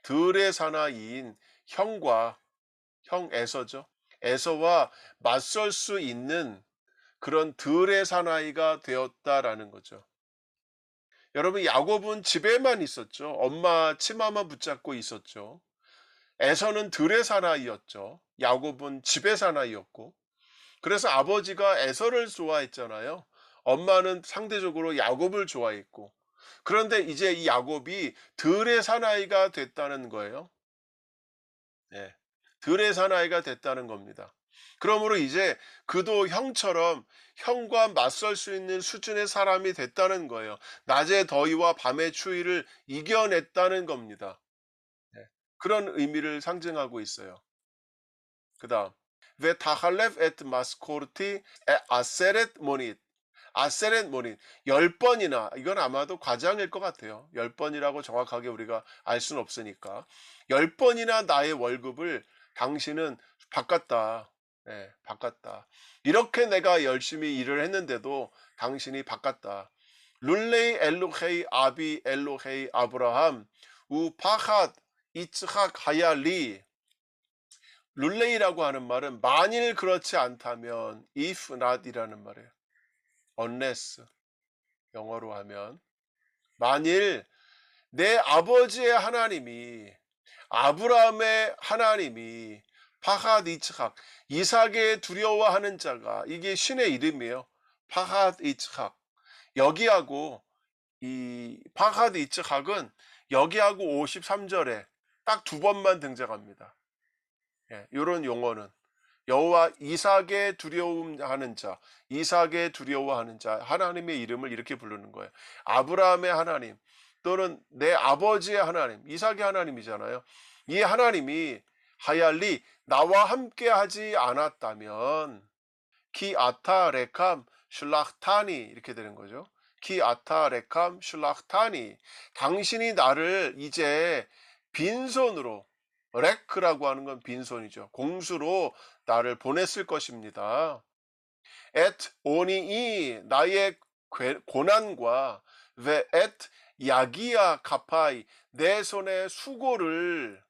들의 사나이인 형 에서죠. 에서와 맞설 수 있는 그런 들의 사나이가 되었다라는 거죠. 여러분 야곱은 집에만 있었죠. 엄마 치마만 붙잡고 있었죠. 에서는 들의 사나이였죠. 야곱은 집의 사나이였고 그래서 아버지가 에서를 좋아했잖아요. 엄마는 상대적으로 야곱을 좋아했고. 그런데 이제 이 야곱이 들의 사나이가 됐다는 거예요. 네. 들의 사나이가 됐다는 겁니다. 그러므로 이제 그도 형과 맞설 수 있는 수준의 사람이 됐다는 거예요. 낮의 더위와 밤의 추위를 이겨냈다는 겁니다. 네. 그런 의미를 상징하고 있어요. 그 다음. ותחלף את משכורתי עשרת מונית. 아세렛 모닌 10번이나 이건 아마도 과장일 것 같아요. 10번이라고 정확하게 우리가 알 수는 없으니까 10번이나 나의 월급을 당신은 바꿨다. 네, 바꿨다. 이렇게 내가 열심히 일을 했는데도 당신이 바꿨다. 룰레이 엘로헤이 아비 엘로헤이 아브라함 우 파핫 이츠학 하야리 룰레이라고 하는 말은 만일 그렇지 않다면 if not이라는 말이에요. unless 영어로 하면 만일 내 아버지의 하나님이 아브라함의 하나님이 파핫 이츠학 이삭의 두려워하는 자가 이게 신의 이름이에요. 파핫 이츠학 여기하고 이 파핫 이츠학은 여기하고 53절에 딱 두 번만 등장합니다. 예, 이런 용어는 여호와 이삭의 두려움하는 자, 이삭의 두려워하는 자, 하나님의 이름을 이렇게 부르는 거예요. 아브라함의 하나님 또는 내 아버지의 하나님, 이삭의 하나님이잖아요. 이 하나님이 하얄리 나와 함께 하지 않았다면 키 아타 레캄 슐라흐타니 이렇게 되는 거죠. 키 아타 레캄 슐라흐타니 당신이 나를 이제 빈손으로 레크라고 하는 건 빈손이죠. 공수로 나를 보냈을 것입니다. et 오니이 나의 고난과 ve et 야기야 카파이 내 손의 수고를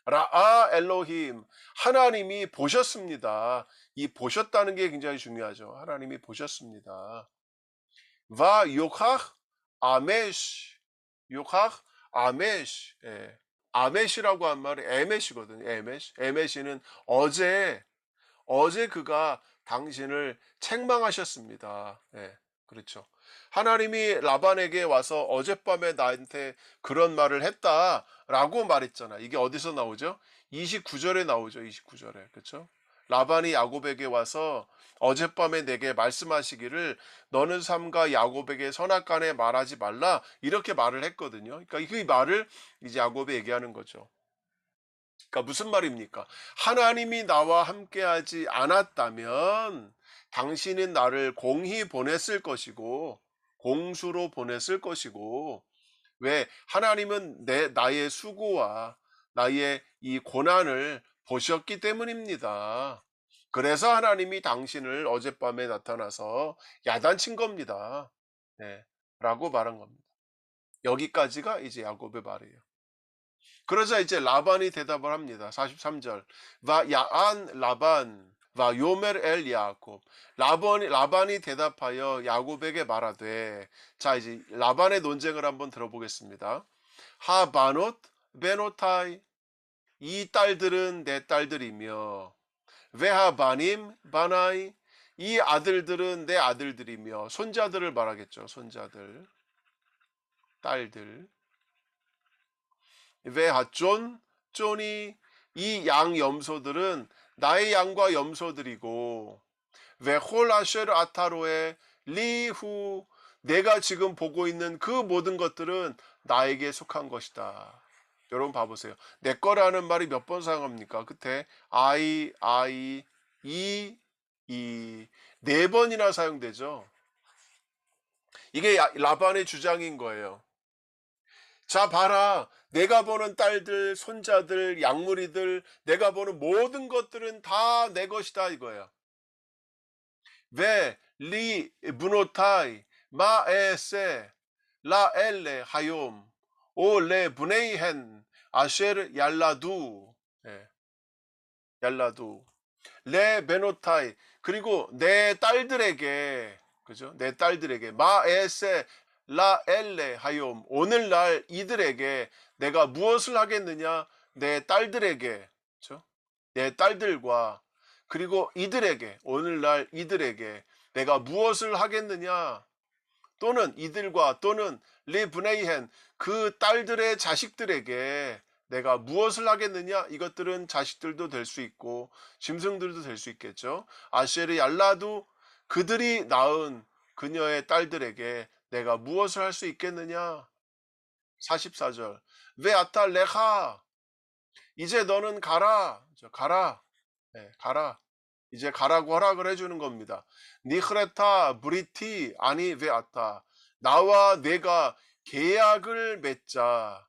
라아 엘로힘 하나님이 보셨습니다. 이 보셨다는 게 굉장히 중요하죠. 하나님이 보셨습니다. 와 요카 아메시 요카 아메시 예. 아메시라고 한 말이 에메시거든요. 에메시는 어제 그가 당신을 책망하셨습니다. 예, 그렇죠. 하나님이 라반에게 와서 어젯밤에 나한테 그런 말을 했다라고 말했잖아. 이게 어디서 나오죠? 29절에 나오죠. 29절에. 그렇죠? 라반이 야곱에게 와서 어젯밤에 내게 말씀하시기를 너는 삼가 야곱에게 선악간에 말하지 말라 이렇게 말을 했거든요. 그러니까 그 말을 이제 야곱에 얘기하는 거죠. 그러니까 무슨 말입니까? 하나님이 나와 함께하지 않았다면 당신은 나를 공히 보냈을 것이고 공수로 보냈을 것이고 왜 하나님은 나의 수고와 나의 이 고난을 보셨기 때문입니다. 그래서 하나님이 당신을 어젯밤에 나타나서 야단친 겁니다. 네, 라고 말한 겁니다. 여기까지가 이제 야곱의 말이에요. 그러자 이제 라반이 대답을 합니다. 43절. 와 야안 라반 와 요멜 엘 야곱. 라반이 대답하여 야곱에게 말하되 자 이제 라반의 논쟁을 한번 들어보겠습니다. 하바노트 베노타이 이 딸들은 내 딸들이며 외하바님 바나이 이 아들들은 내 아들들이며 손자들을 말하겠죠. 손자들 딸들 외하존 쫀이 이 양 염소들은 나의 양과 염소들이고 외홀 아쉐르 아타로의 리후 내가 지금 보고 있는 그 모든 것들은 나에게 속한 것이다. 여러분 봐보세요. 내 거라는 말이 몇 번 사용합니까? 끝에 I 이 네 번이나 사용되죠. 이게 라반의 주장인 거예요. 자, 봐라. 내가 보는 딸들, 손자들, 양무리들, 내가 보는 모든 것들은 다 내 것이다 이거야. 왜? 리 브노타이 마에세 라 엘레 하욤 오레 브네이헨 아쉐르 얄라두 예, 얄라두 레 베노타이 그리고 내 딸들에게 그죠? 내 딸들에게 마에세 라 엘레 하욤 오늘날 이들에게 내가 무엇을 하겠느냐? 내 딸들에게 그죠? 내 딸들과 그리고 이들에게 오늘날 이들에게 내가 무엇을 하겠느냐? 또는 이들과 또는 리브네이헨 그 딸들의 자식들에게 내가 무엇을 하겠느냐? 이것들은 자식들도 될 수 있고 짐승들도 될 수 있겠죠. 아쉐르 얄라도 그들이 낳은 그녀의 딸들에게 내가 무엇을 할 수 있겠느냐? 44절 왜 아타 레하 이제 너는 가라. 가라. 네, 가라. 이제 가라고 허락을 해주는 겁니다. 니흐레타 브리티 아니 베아타 나와 내가 계약을 맺자.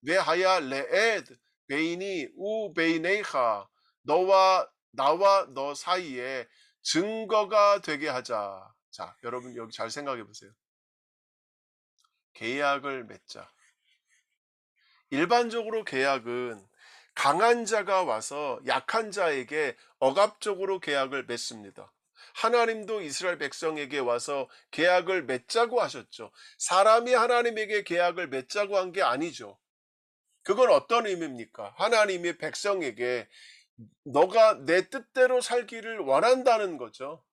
왜하야 레에드 베이니 우 베이네이하 너와 나와 너 사이에 증거가 되게 하자. 자, 여러분 여기 잘 생각해 보세요. 계약을 맺자. 일반적으로 계약은 강한 자가 와서 약한 자에게 억압적으로 계약을 맺습니다. 하나님도 이스라엘 백성에게 와서 계약을 맺자고 하셨죠. 사람이 하나님에게 계약을 맺자고 한 게 아니죠. 그건 어떤 의미입니까? 하나님이 백성에게 너가 내 뜻대로 살기를 원한다는 거죠.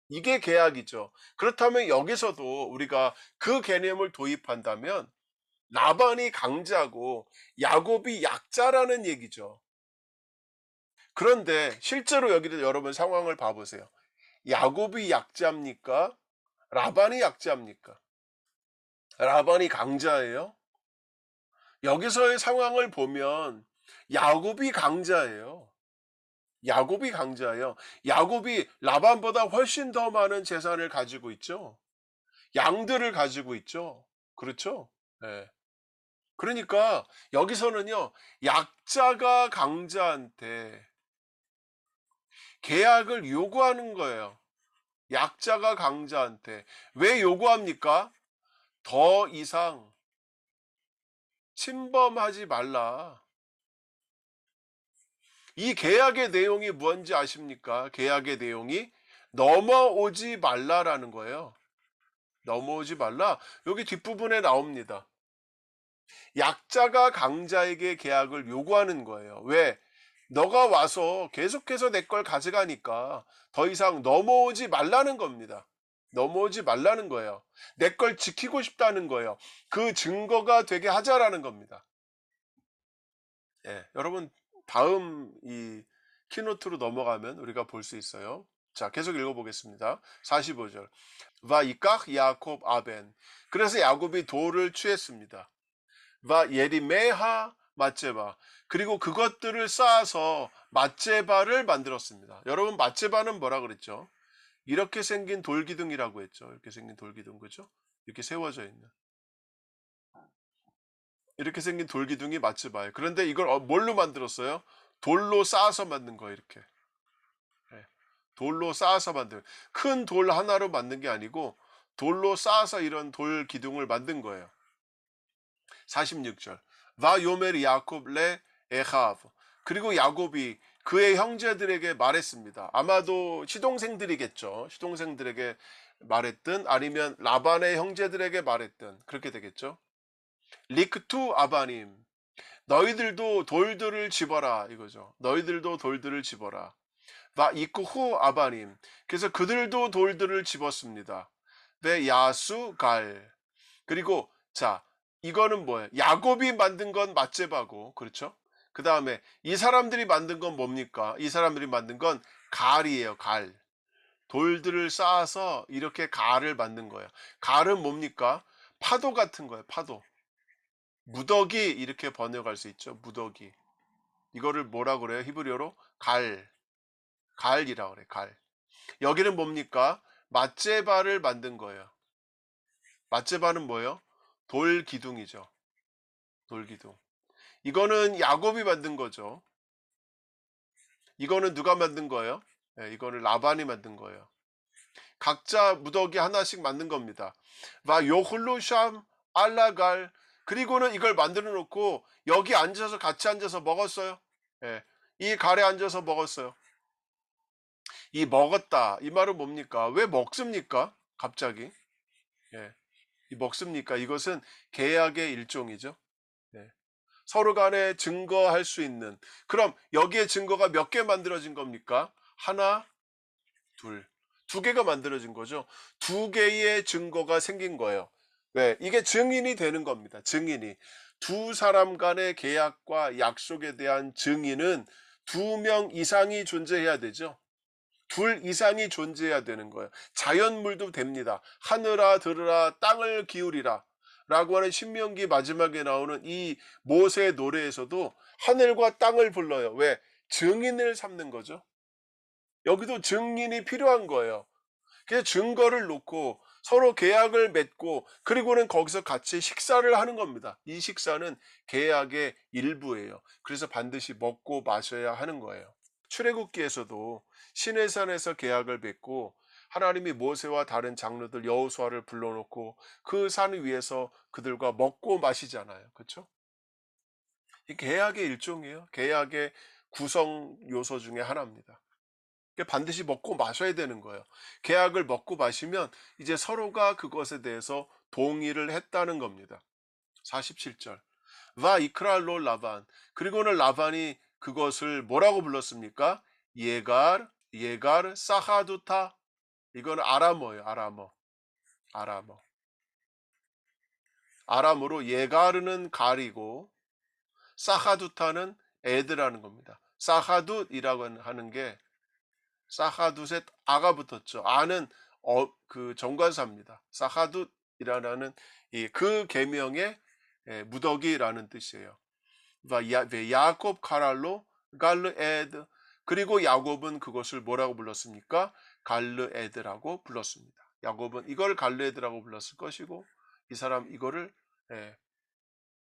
이게 계약이죠. 그렇다면 여기서도 우리가 그 개념을 도입한다면 라반이 강자고 야곱이 약자라는 얘기죠. 그런데 실제로 여기도 여러분 상황을 봐보세요. 야곱이 약자입니까? 라반이 약자입니까? 라반이 강자예요? 여기서의 상황을 보면 야곱이 강자예요. 야곱이 강자예요. 야곱이 라반보다 훨씬 더 많은 재산을 가지고 있죠. 양들을 가지고 있죠. 그렇죠? 네. 그러니까 여기서는요, 약자가 강자한테 계약을 요구하는 거예요. 약자가 강자한테. 왜 요구합니까? 더 이상 침범하지 말라. 이 계약의 내용이 뭔지 아십니까? 계약의 내용이 넘어오지 말라라는 거예요. 넘어오지 말라. 여기 뒷부분에 나옵니다. 약자가 강자에게 계약을 요구하는 거예요. 왜? 너가 와서 계속해서 내 걸 가져가니까 더 이상 넘어오지 말라는 겁니다. 넘어오지 말라는 거예요. 내 걸 지키고 싶다는 거예요. 그 증거가 되게 하자라는 겁니다. 예, 여러분, 다음 이 키노트로 넘어가면 우리가 볼 수 있어요. 자, 계속 읽어보겠습니다. 45절. 바이깍 야콥 아벤. 그래서 야곱이 돌을 취했습니다. 바 예리메하 맛제바. 그리고 그것들을 쌓아서 맛제바를 만들었습니다. 여러분, 맛제바는 뭐라 그랬죠? 이렇게 생긴 돌기둥이라고 했죠. 이렇게 생긴 돌기둥, 그죠? 이렇게 세워져 있는. 이렇게 생긴 돌기둥이 맛제바예요. 그런데 이걸 뭘로 만들었어요? 돌로 쌓아서 만든 거예요, 이렇게. 예. 돌로 쌓아서 만든. 큰 돌 하나로 만든 게 아니고 돌로 쌓아서 이런 돌 기둥을 만든 거예요. 46절. 바 요멜 야곱 레 에하브. 그리고 야곱이 그의 형제들에게 말했습니다. 아마도 시동생들이겠죠. 시동생들에게 말했든 아니면 라반의 형제들에게 말했든 그렇게 되겠죠. 리크투 아바님. 너희들도 돌들을 집어라 이거죠. 너희들도 돌들을 집어라. 바 이쿠후 아바님. 그래서 그들도 돌들을 집었습니다. 베 야수 갈. 그리고 자, 이거는 뭐예요? 야곱이 만든 건 맛제바고, 그렇죠? 그 다음에 이 사람들이 만든 건 뭡니까? 이 사람들이 만든 건 갈이에요, 갈. 돌들을 쌓아서 이렇게 갈을 만든 거예요. 갈은 뭡니까? 파도 같은 거예요, 파도. 무더기 이렇게 번역할 수 있죠, 무더기. 이거를 뭐라 그래요? 히브리어로 갈, 갈이라고 그래요, 갈. 여기는 뭡니까? 맛제바를 만든 거예요. 맛제바는 뭐예요? 돌 기둥이죠. 돌 기둥. 이거는 야곱이 만든 거죠. 이거는 누가 만든 거예요? 네, 이거는 라반이 만든 거예요. 각자 무더기 하나씩 만든 겁니다. 와 요홀로샴 알라갈. 그리고는 이걸 만들어 놓고 여기 앉아서 같이 앉아서 먹었어요. 예, 이 갈에 앉아서 먹었어요. 이 먹었다 이 말은 뭡니까? 왜 먹습니까? 갑자기. 예, 이 먹습니까? 이것은 계약의 일종이죠. 예. 서로 간에 증거할 수 있는. 그럼 여기에 증거가 몇 개 만들어진 겁니까? 하나, 둘. 두 개가 만들어진 거죠. 두 개의 증거가 생긴 거예요. 왜? 이게 증인이 되는 겁니다. 증인이. 두 사람 간의 계약과 약속에 대한 증인은 두 명 이상이 존재해야 되죠. 둘 이상이 존재해야 되는 거예요. 자연물도 됩니다. 하늘아 들으라 땅을 기울이라 라고 하는 신명기 마지막에 나오는 이 모세 노래에서도 하늘과 땅을 불러요. 왜? 증인을 삼는 거죠. 여기도 증인이 필요한 거예요. 그래서 증거를 놓고 서로 계약을 맺고 그리고는 거기서 같이 식사를 하는 겁니다. 이 식사는 계약의 일부예요. 그래서 반드시 먹고 마셔야 하는 거예요. 출애굽기에서도 시내산에서 계약을 맺고 하나님이 모세와 다른 장로들 여호수아를 불러놓고 그 산 위에서 그들과 먹고 마시잖아요. 그렇죠? 이 계약의 일종이에요. 계약의 구성 요소 중에 하나입니다. 반드시 먹고 마셔야 되는 거예요. 계약을 먹고 마시면 이제 서로가 그것에 대해서 동의를 했다는 겁니다. 47절. 와 이크랄로 라반. 그리고는 라반이 그것을 뭐라고 불렀습니까? 예갈 사하두타. 이거는 아람어예요. 아람어. 아람어. 아람어로 예가르는 갈이고 사하두타는 애드라는 겁니다. 사하두이라고 하는 게 사하두셋 아가 붙었죠. 아는 그 정관사입니다. 사하두이라는 그 계명의 무더기라는 뜻이에요. 야곱 카랄로 갈르 에드. 그리고 야곱은 그것을 뭐라고 불렀습니까? 갈르 에드라고 불렀습니다. 야곱은 이걸 갈르 에드라고 불렀을 것이고 이 사람 이거를 예,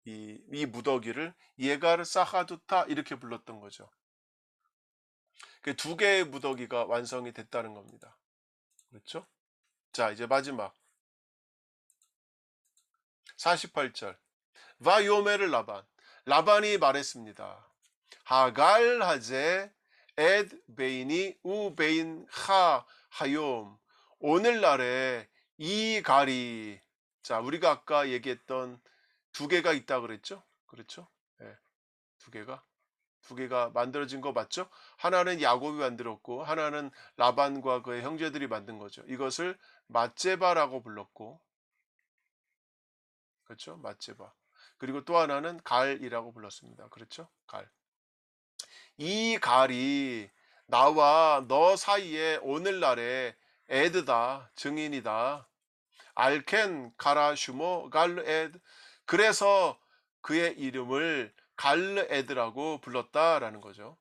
이 무더기를 예가르 사하두타 이렇게 불렀던 거죠. 그 두 개의 무더기가 완성이 됐다는 겁니다. 그렇죠? 자, 이제 마지막 48절. 바요메를 라반. 라반이 말했습니다. 하갈 하제 에드 베이니 우 베인 하 하욤. 오늘날에 이 갈이, 자, 우리가 아까 얘기했던 두 개가 있다 그랬죠? 그렇죠? 예, 두 개가 만들어진 거 맞죠? 하나는 야곱이 만들었고 하나는 라반과 그의 형제들이 만든 거죠. 이것을 맏제바라고 불렀고, 그렇죠? 맏제바. 그리고 또 하나는 갈이라고 불렀습니다. 그렇죠? 갈. 이 갈이 나와 너 사이에 오늘날에 에드다, 증인이다. 알켄 가라 슈모 갈르 에드. 그래서 그의 이름을 갈르 에드라고 불렀다라는 거죠.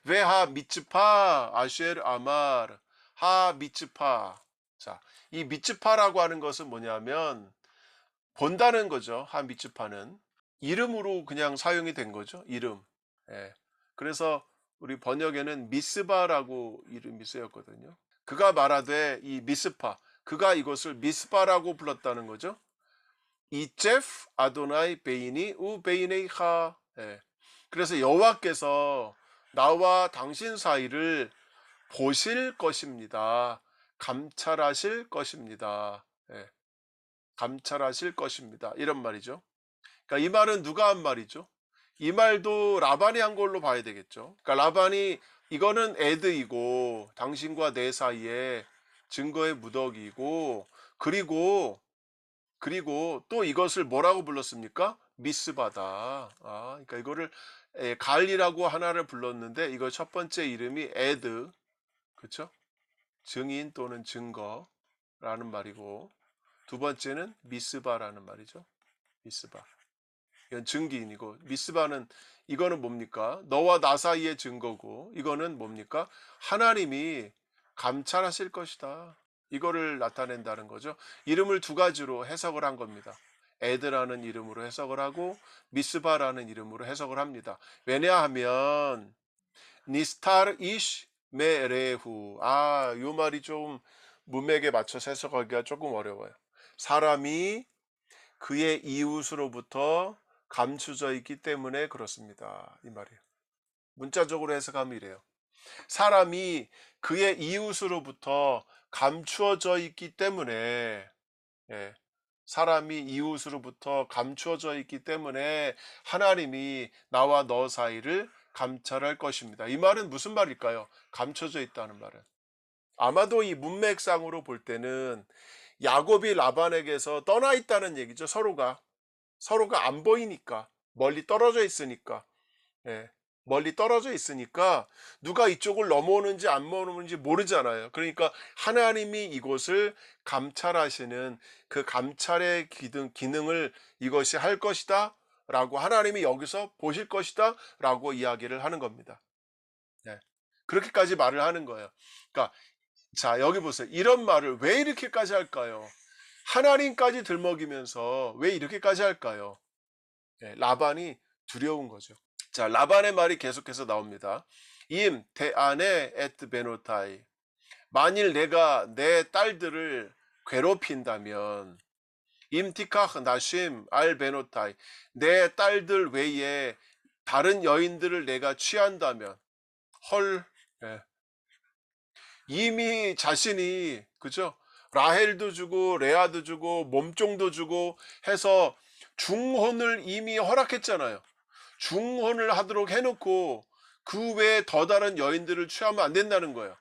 왜 하 미츠파 아쉘 아마르 하 미츠파. 자, 이 미츠파라고 하는 것은 뭐냐면 본다는 거죠. 하 미츠파는 이름으로 그냥 사용이 된 거죠. 이름. 예. 그래서 우리 번역에는 미스바라고 이름이 쓰였거든요. 그가 말하되 이 미스파, 그가 이것을 미스바라고 불렀다는 거죠. 이제프 아도나이 베이니 우 베이네이하. 예. 그래서 여호와께서 나와 당신 사이를 보실 것입니다. 감찰하실 것입니다. 예. 감찰하실 것입니다. 이런 말이죠. 그러니까 이 말은 누가 한 말이죠? 이 말도 라반이 한 걸로 봐야 되겠죠. 그러니까 라반이 이거는 에드이고 당신과 내 사이에 증거의 무더기이고, 그리고 또 이것을 뭐라고 불렀습니까? 미스바다. 그러니까 이거를 갈이라고 하나를 불렀는데 이거 첫 번째 이름이 에드, 그렇죠? 증인 또는 증거라는 말이고, 두 번째는 미스바라는 말이죠. 미스바. 이건 증기인이고, 미스바는 이거는 뭡니까? 너와 나 사이의 증거고, 이거는 뭡니까? 하나님이 감찰하실 것이다. 이거를 나타낸다는 거죠. 이름을 두 가지로 해석을 한 겁니다. 에드라는 이름으로 해석을 하고 미스바라는 이름으로 해석을 합니다. 왜냐하면 니스타르 이시 메레후. 요 말이 좀 문맥에 맞춰서 해석하기가 조금 어려워요. 사람이 그의 이웃으로부터 감추져 있기 때문에 그렇습니다. 이 말이에요. 문자적으로 해석하면 이래요. 사람이 그의 이웃으로부터 감추어져 있기 때문에, 예, 사람이 이웃으로부터 감추어져 있기 때문에 하나님이 나와 너 사이를 감찰할 것입니다. 이 말은 무슨 말일까요? 감춰져 있다는 말은. 아마도 이 문맥상으로 볼 때는 야곱이 라반에게서 떠나 있다는 얘기죠. 서로가 안 보이니까, 멀리 떨어져 있으니까. 예, 멀리 떨어져 있으니까 누가 이쪽을 넘어오는지 안 넘어오는지 모르잖아요. 그러니까 하나님이 이곳을 감찰하시는 그 감찰의 기능을 이것이 할 것이다 라고, 하나님이 여기서 보실 것이다 라고 이야기를 하는 겁니다. 예, 그렇게까지 말을 하는 거예요. 그러니까 자, 여기 보세요. 이런 말을 왜 이렇게까지 할까요? 하나님까지 들먹이면서 왜 이렇게까지 할까요? 예, 라반이 두려운 거죠. 자, 라반의 말이 계속해서 나옵니다. 임 대안에 에트 베노타이. 만일 내가 내 딸들을 괴롭힌다면, 임티카흐 나심 알 베노타이. 내 딸들 외에 다른 여인들을 내가 취한다면, 헐. 예. 이미 자신이, 그죠? 라헬도 주고 레아도 주고 몸종도 주고 해서 중혼을 이미 허락했잖아요. 중혼을 하도록 해놓고 그 외에 더 다른 여인들을 취하면 안 된다는 거예요.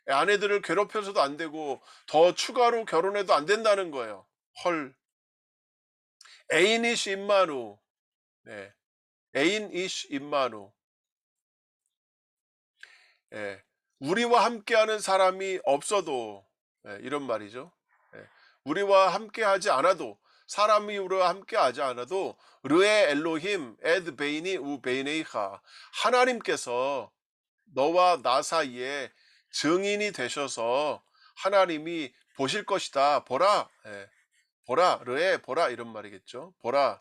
아내들을 괴롭혀서도 안 되고 더 추가로 결혼해도 안 된다는 거예요. 헐. 애인이시 임마누. 네. 애인이시 임마누. 예. 우리와 함께하는 사람이 없어도, 예, 이런 말이죠. 예. 우리와 함께하지 않아도, 사람이 우리와 함께하지 않아도 르에 엘로힘 에드 베이니 우 베이네이하. 하나님께서 너와 나 사이에 증인이 되셔서 하나님이 보실 것이다. 보라. 예. 보라. 르에 보라, 이런 말이겠죠. 보라.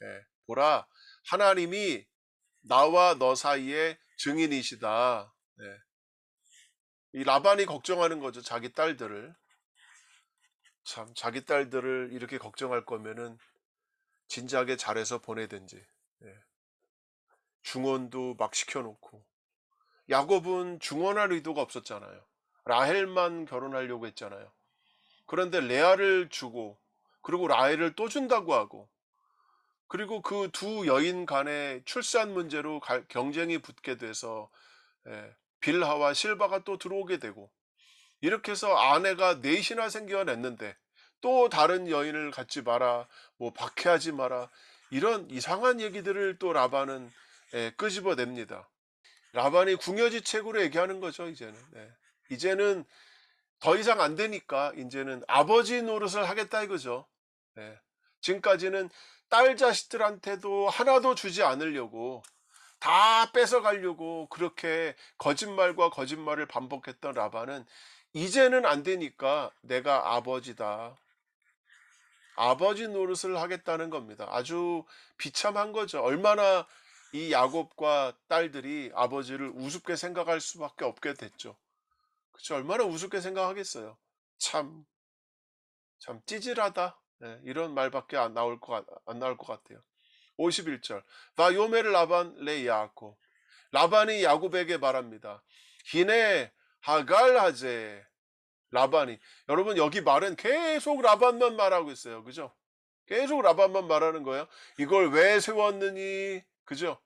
예. 보라, 하나님이 나와 너 사이에 증인이시다. 예. 이 라반이 걱정하는 거죠. 자기 딸들을. 참, 자기 딸들을 이렇게 걱정할 거면은 진작에 잘해서 보내든지. 예. 중원도 막 시켜놓고. 야곱은 중원할 의도가 없었잖아요. 라헬만 결혼하려고 했잖아요. 그런데 레아를 주고, 그리고 라헬을 또 준다고 하고, 그리고 그 두 여인 간의 출산 문제로 경쟁이 붙게 돼서 예, 빌하와 실바가 또 들어오게 되고, 이렇게 해서 아내가 넷이나 생겨냈는데 또 다른 여인을 갖지 마라, 뭐 박해하지 마라, 이런 이상한 얘기들을 또 라반은 끄집어냅니다. 라반이 궁여지책으로 얘기하는 거죠. 이제는 이제는 더 이상 안 되니까 이제는 아버지 노릇을 하겠다 이거죠. 예. 지금까지는 딸 자식들한테도 하나도 주지 않으려고 다 뺏어가려고 그렇게 거짓말과 거짓말을 반복했던 라반은 이제는 안 되니까 내가 아버지다. 아버지 노릇을 하겠다는 겁니다. 아주 비참한 거죠. 얼마나 이 야곱과 딸들이 아버지를 우습게 생각할 수밖에 없게 됐죠. 그쵸? 얼마나 우습게 생각하겠어요. 참, 참 찌질하다. 네, 이런 말밖에 안 나올 것 같아요. 51절. 바요메를 라반 레 야곱. 라반이 야곱에게 말합니다. 히네 하갈 하제. 라반이. 여러분, 여기 말은 계속 라반만 말하고 있어요. 그죠? 계속 라반만 말하는 거예요. 이걸 왜 세웠느니? 그죠?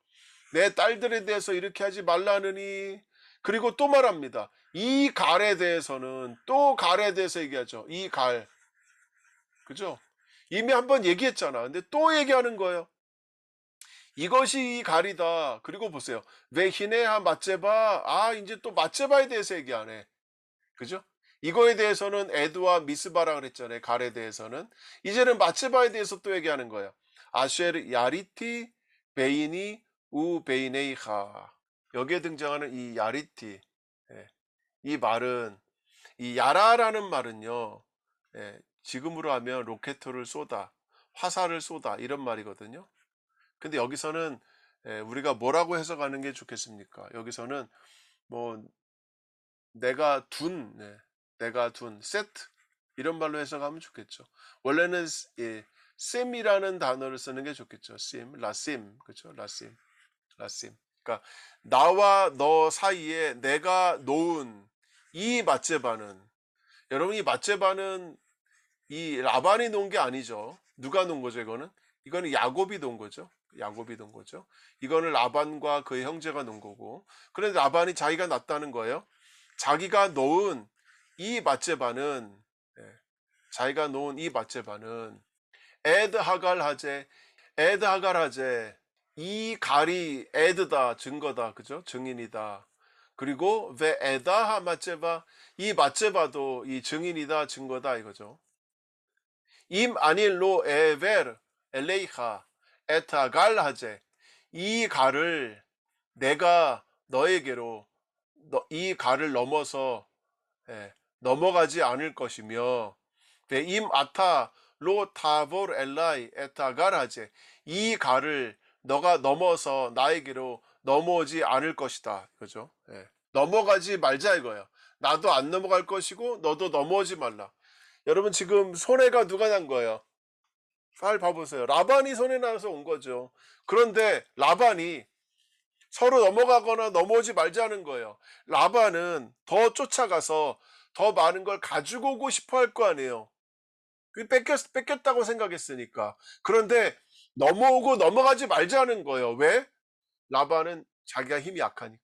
내 딸들에 대해서 이렇게 하지 말라느니. 그리고 또 말합니다. 이 갈에 대해서는 또 갈에 대해서 얘기하죠. 이 갈. 그죠? 이미 한번 얘기했잖아. 근데 또 얘기하는 거예요. 이것이 이 갈이다. 그리고 보세요. 왜 히네하 맛제바? 아, 이제 또 맛제바에 대해서 얘기하네. 그죠? 이거에 대해서는 에드와 미스바라 그랬잖아요. 갈에 대해서는. 이제는 맛제바에 대해서 또 얘기하는 거예요. 아쉐르 야리티 베이니 우 베이네이하. 여기에 등장하는 이 야리티. 예, 이 말은, 이 야라라는 말은요. 지금으로 하면 로켓을 쏘다, 화살을 쏘다 이런 말이거든요. 근데 여기서는 우리가 뭐라고 해석하는 게 좋겠습니까? 여기서는 뭐 내가 둔 세트 이런 말로 해석하면 좋겠죠. 원래는 셈이라는 단어를 쓰는 게 좋겠죠. 셈, 라셈, 그렇죠? 라셈, 라셈. 그러니까 나와 너 사이에 내가 놓은 이 맞제바는, 여러분, 이 맞제바는 이 라반이 놓은 게 아니죠. 누가 놓은 거죠, 이거는? 이거는 야곱이 놓은 거죠. 야곱이 놓은 거죠. 이거는 라반과 그의 형제가 놓은 거고. 그런데 라반이 자기가 놨다는 거예요. 자기가 놓은 이 맞제바는, 자기가 놓은 이 맞제바는 에드 하갈 하제, 에드 하갈 하제. 이 갈이 에드다, 증거다, 그죠? 증인이다. 그리고 왜 에다하 맞제바, 이 맞제바도 이 증인이다, 증거다 이거죠. 임 아닐로 에베르 엘레이하 에타갈 하제. 이 갈을 내가 너에게로, 이 갈을 넘어서 넘어가지 않을 것이며, 임 아타 로 타보르 엘라이 에타갈 하제. 이 갈을 너가 넘어서 나에게로 넘어오지 않을 것이다 그죠? 넘어가지 말자 이거예요. 나도 안 넘어갈 것이고 너도 넘어오지 말라. 여러분, 지금 손해가 누가 난 거예요? 잘 봐보세요. 라반이 손해 나서 온 거죠. 그런데 라반이 서로 넘어가거나 넘어오지 말자는 거예요. 라반은 더 쫓아가서 더 많은 걸 가지고 오고 싶어 할 거 아니에요. 뺏겼다고 생각했으니까. 그런데 넘어오고 넘어가지 말자는 거예요. 왜? 라반은 자기가 힘이 약하니까.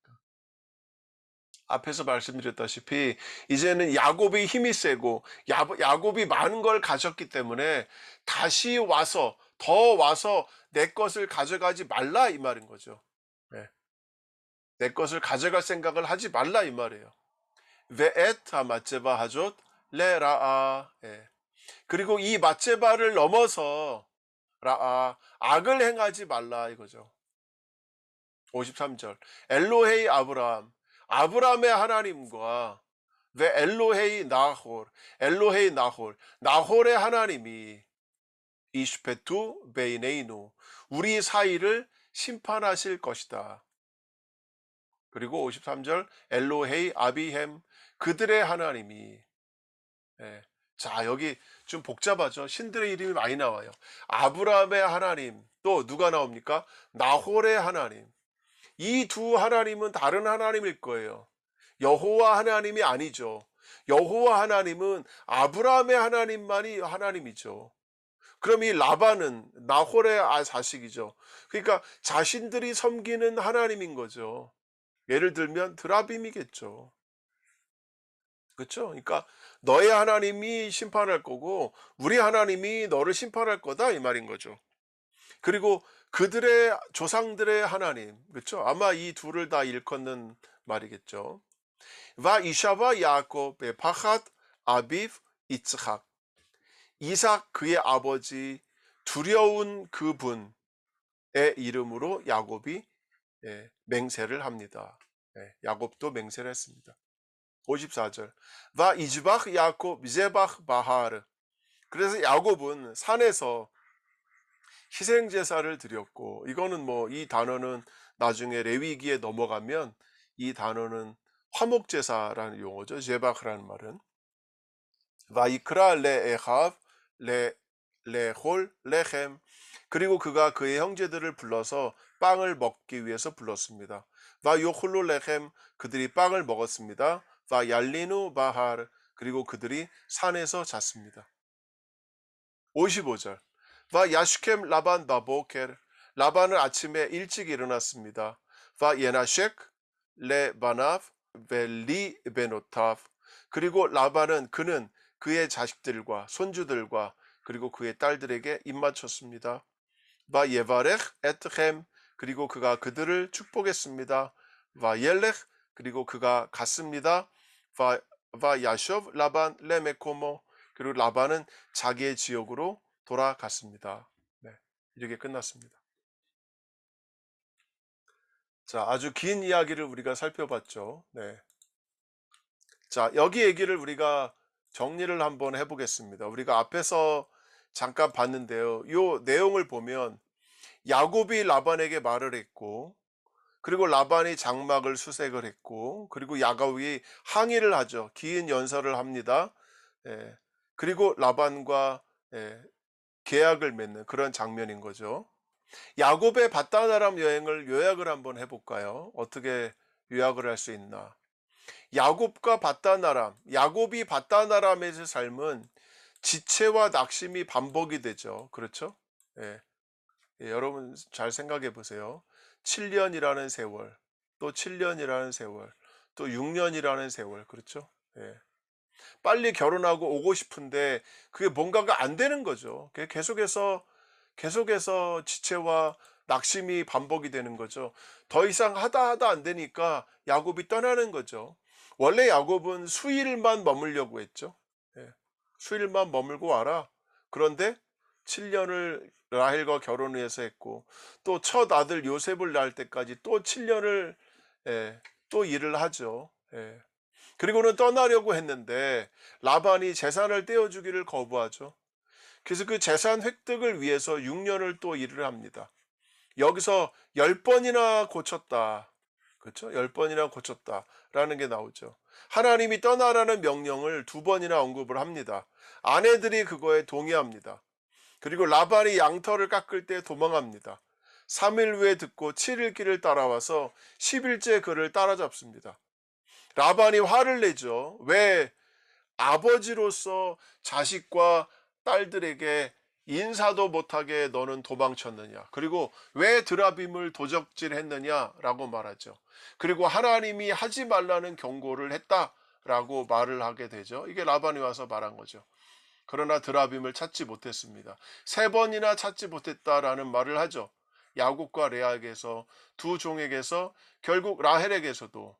앞에서 말씀드렸다시피 이제는 야곱이 힘이 세고 야곱이 많은 걸 가졌기 때문에 다시 와서, 더 와서 내 것을 가져가지 말라 이 말인 거죠. 네. 내 것을 가져갈 생각을 하지 말라 이 말이에요. ve'et 마체바 하존 레라아. 그리고 이 마체바를 넘어서 라아, 악을 행하지 말라 이거죠. 53절. 엘로헤이 아브라함. 아브라함의 하나님과 왜 엘로헤이 나홀. 엘로헤이 나홀. 나홀의 하나님이 이슈페투 베이네이누, 우리 사이를 심판하실 것이다. 그리고 53절 엘로헤이 아비햄, 그들의 하나님이. 예. 자, 여기 좀 복잡하죠. 신들의 이름이 많이 나와요. 아브라함의 하나님, 또 누가 나옵니까? 나홀의 하나님. 이 두 하나님은 다른 하나님일 거예요. 여호와 하나님이 아니죠. 여호와 하나님은 아브라함의 하나님만이 하나님이죠. 그럼 이 라반은 나홀의 자식이죠. 그러니까 자신들이 섬기는 하나님인 거죠. 예를 들면 드라빔이겠죠. 그렇죠? 그러니까 너의 하나님이 심판할 거고 우리 하나님이 너를 심판할 거다, 이 말인 거죠. 그리고 그들의 조상들의 하나님, 그렇죠? 아마 이 둘을 다 일컫는 말이겠죠. 와 이샤바 야곱 베파핫 아비브 이츠학, 이삭 그의 아버지 두려운 그분의 이름으로 야곱이 맹세를 합니다. 야곱도 맹세를 했습니다. 54절 와 이즈박 야곱 제박 바하르, 그래서 야곱은 산에서 희생제사를 드렸고, 이거는 뭐 이 단어는 나중에 레위기에 넘어가면 이 단어는 화목제사라는 용어죠. 제바크라는 말은. 와이크라 레에합 레홀 레헴, 그리고 그가 그의 형제들을 불러서 빵을 먹기 위해서 불렀습니다. 와 요홀로 레헴, 그들이 빵을 먹었습니다. 와 얄리누 바하르, 그리고 그들이 산에서 잤습니다. 55절 와 야슈켐 라반 바보켈, 라반은 아침에 일찍 일어났습니다. 와 예나쉑 레바나브 벨리 베노타브, 그리고 라반은 그는 그의 자식들과 손주들과 그리고 그의 딸들에게 입맞췄습니다. 와 예바렉 에트햄, 그리고 그가 그들을 축복했습니다. 와 옐렉, 그리고 그가 갔습니다. 와 야숍 라반 레메코모, 그리고 라반은 자기의 지역으로 돌아갔습니다. 네, 이렇게 끝났습니다. 자, 아주 긴 이야기를 우리가 살펴봤죠. 네. 자, 여기 얘기를 우리가 정리를 한번 해보겠습니다. 우리가 앞에서 잠깐 봤는데요. 이 내용을 보면 야곱이 라반에게 말을 했고, 그리고 라반이 장막을 수색을 했고, 그리고 야곱이 항의를 하죠. 긴 연설을 합니다. 예. 그리고 라반과 계약을 맺는 그런 장면인 거죠. 야곱의 밧다나람 여행을 요약을 한번 해볼까요? 어떻게 요약을 할 수 있나? 야곱과 밧다나람, 야곱이 밧다나람에서 삶은 지체와 낙심이 반복이 되죠. 그렇죠? 예. 여러분 잘 생각해 보세요. 7년이라는 세월, 또 7년이라는 세월, 또 6년이라는 세월, 그렇죠? 예. 빨리 결혼하고 오고 싶은데 그게 뭔가가 안 되는 거죠. 그게 계속해서 지체와 낙심이 반복이 되는 거죠. 더 이상 하다 안 되니까 야곱이 떠나는 거죠. 원래 야곱은 수일만 머물려고 했죠. 예. 수일만 머물고 와라. 그런데 7년을 라헬과 결혼을 해서 했고, 또 첫 아들 요셉을 낳을 때까지 또 7년을 또 일을 하죠. 예. 그리고는 떠나려고 했는데 라반이 재산을 떼어주기를 거부하죠. 그래서 그 재산 획득을 위해서 6년을 또 일을 합니다. 여기서 10번이나 고쳤다. 그렇죠? 10번이나 고쳤다라는 게 나오죠. 하나님이 떠나라는 명령을 2번이나 언급을 합니다. 아내들이 그거에 동의합니다. 그리고 라반이 양털을 깎을 때 도망합니다. 3일 후에 듣고 7일 길을 따라와서 10일째 그를 따라잡습니다. 라반이 화를 내죠. 왜 아버지로서 자식과 딸들에게 인사도 못하게 너는 도망쳤느냐, 그리고 왜 드라빔을 도적질했느냐라고 말하죠. 그리고 하나님이 하지 말라는 경고를 했다라고 말을 하게 되죠. 이게 라반이 와서 말한 거죠. 그러나 드라빔을 찾지 못했습니다. 3번이나 찾지 못했다라는 말을 하죠. 야곱과 레아에게서, 두 종에게서, 결국 라헬에게서도.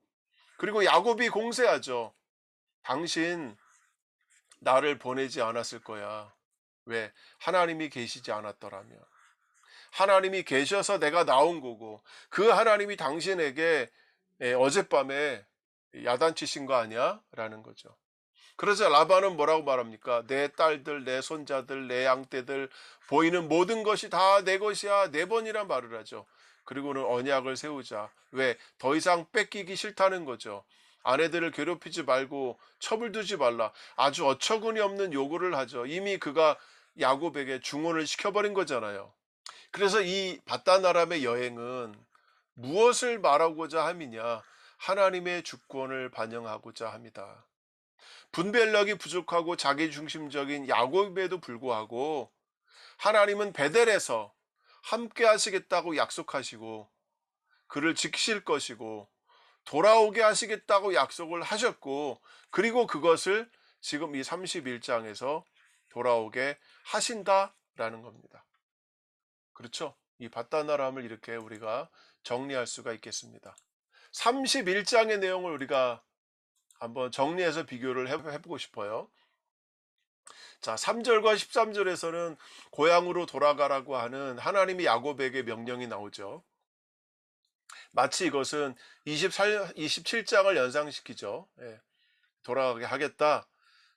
그리고 야곱이 공세하죠. 당신 나를 보내지 않았을 거야. 왜? 하나님이 계시지 않았더라면. 하나님이 계셔서 내가 나온 거고, 그 하나님이 당신에게 어젯밤에 야단치신 거 아니야? 라는 거죠. 그래서 라반은 뭐라고 말합니까? 내 딸들, 내 손자들, 내 양떼들, 보이는 모든 것이 다 내 것이야. 네 번이나 말을 하죠. 그리고는 언약을 세우자. 왜? 더 이상 뺏기기 싫다는 거죠. 아내들을 괴롭히지 말고 첩을 두지 말라. 아주 어처구니 없는 요구를 하죠. 이미 그가 야곱에게 중언을 시켜버린 거잖아요. 그래서 이 바다나람의 여행은 무엇을 말하고자 함이냐? 하나님의 주권을 반영하고자 합니다. 분별력이 부족하고 자기중심적인 야곱에도 불구하고 하나님은 베델에서 함께 하시겠다고 약속하시고 그를 지키실 것이고 돌아오게 하시겠다고 약속을 하셨고, 그리고 그것을 지금 이 31장에서 돌아오게 하신다라는 겁니다. 그렇죠? 이 바다나람을 이렇게 우리가 정리할 수가 있겠습니다. 31장의 내용을 우리가 한번 정리해서 비교를 해보고 싶어요. 자, 3절과 13절에서는 고향으로 돌아가라고 하는 하나님이 야곱에게 명령이 나오죠. 마치 이것은 27장을 연상시키죠. 예, 돌아가게 하겠다.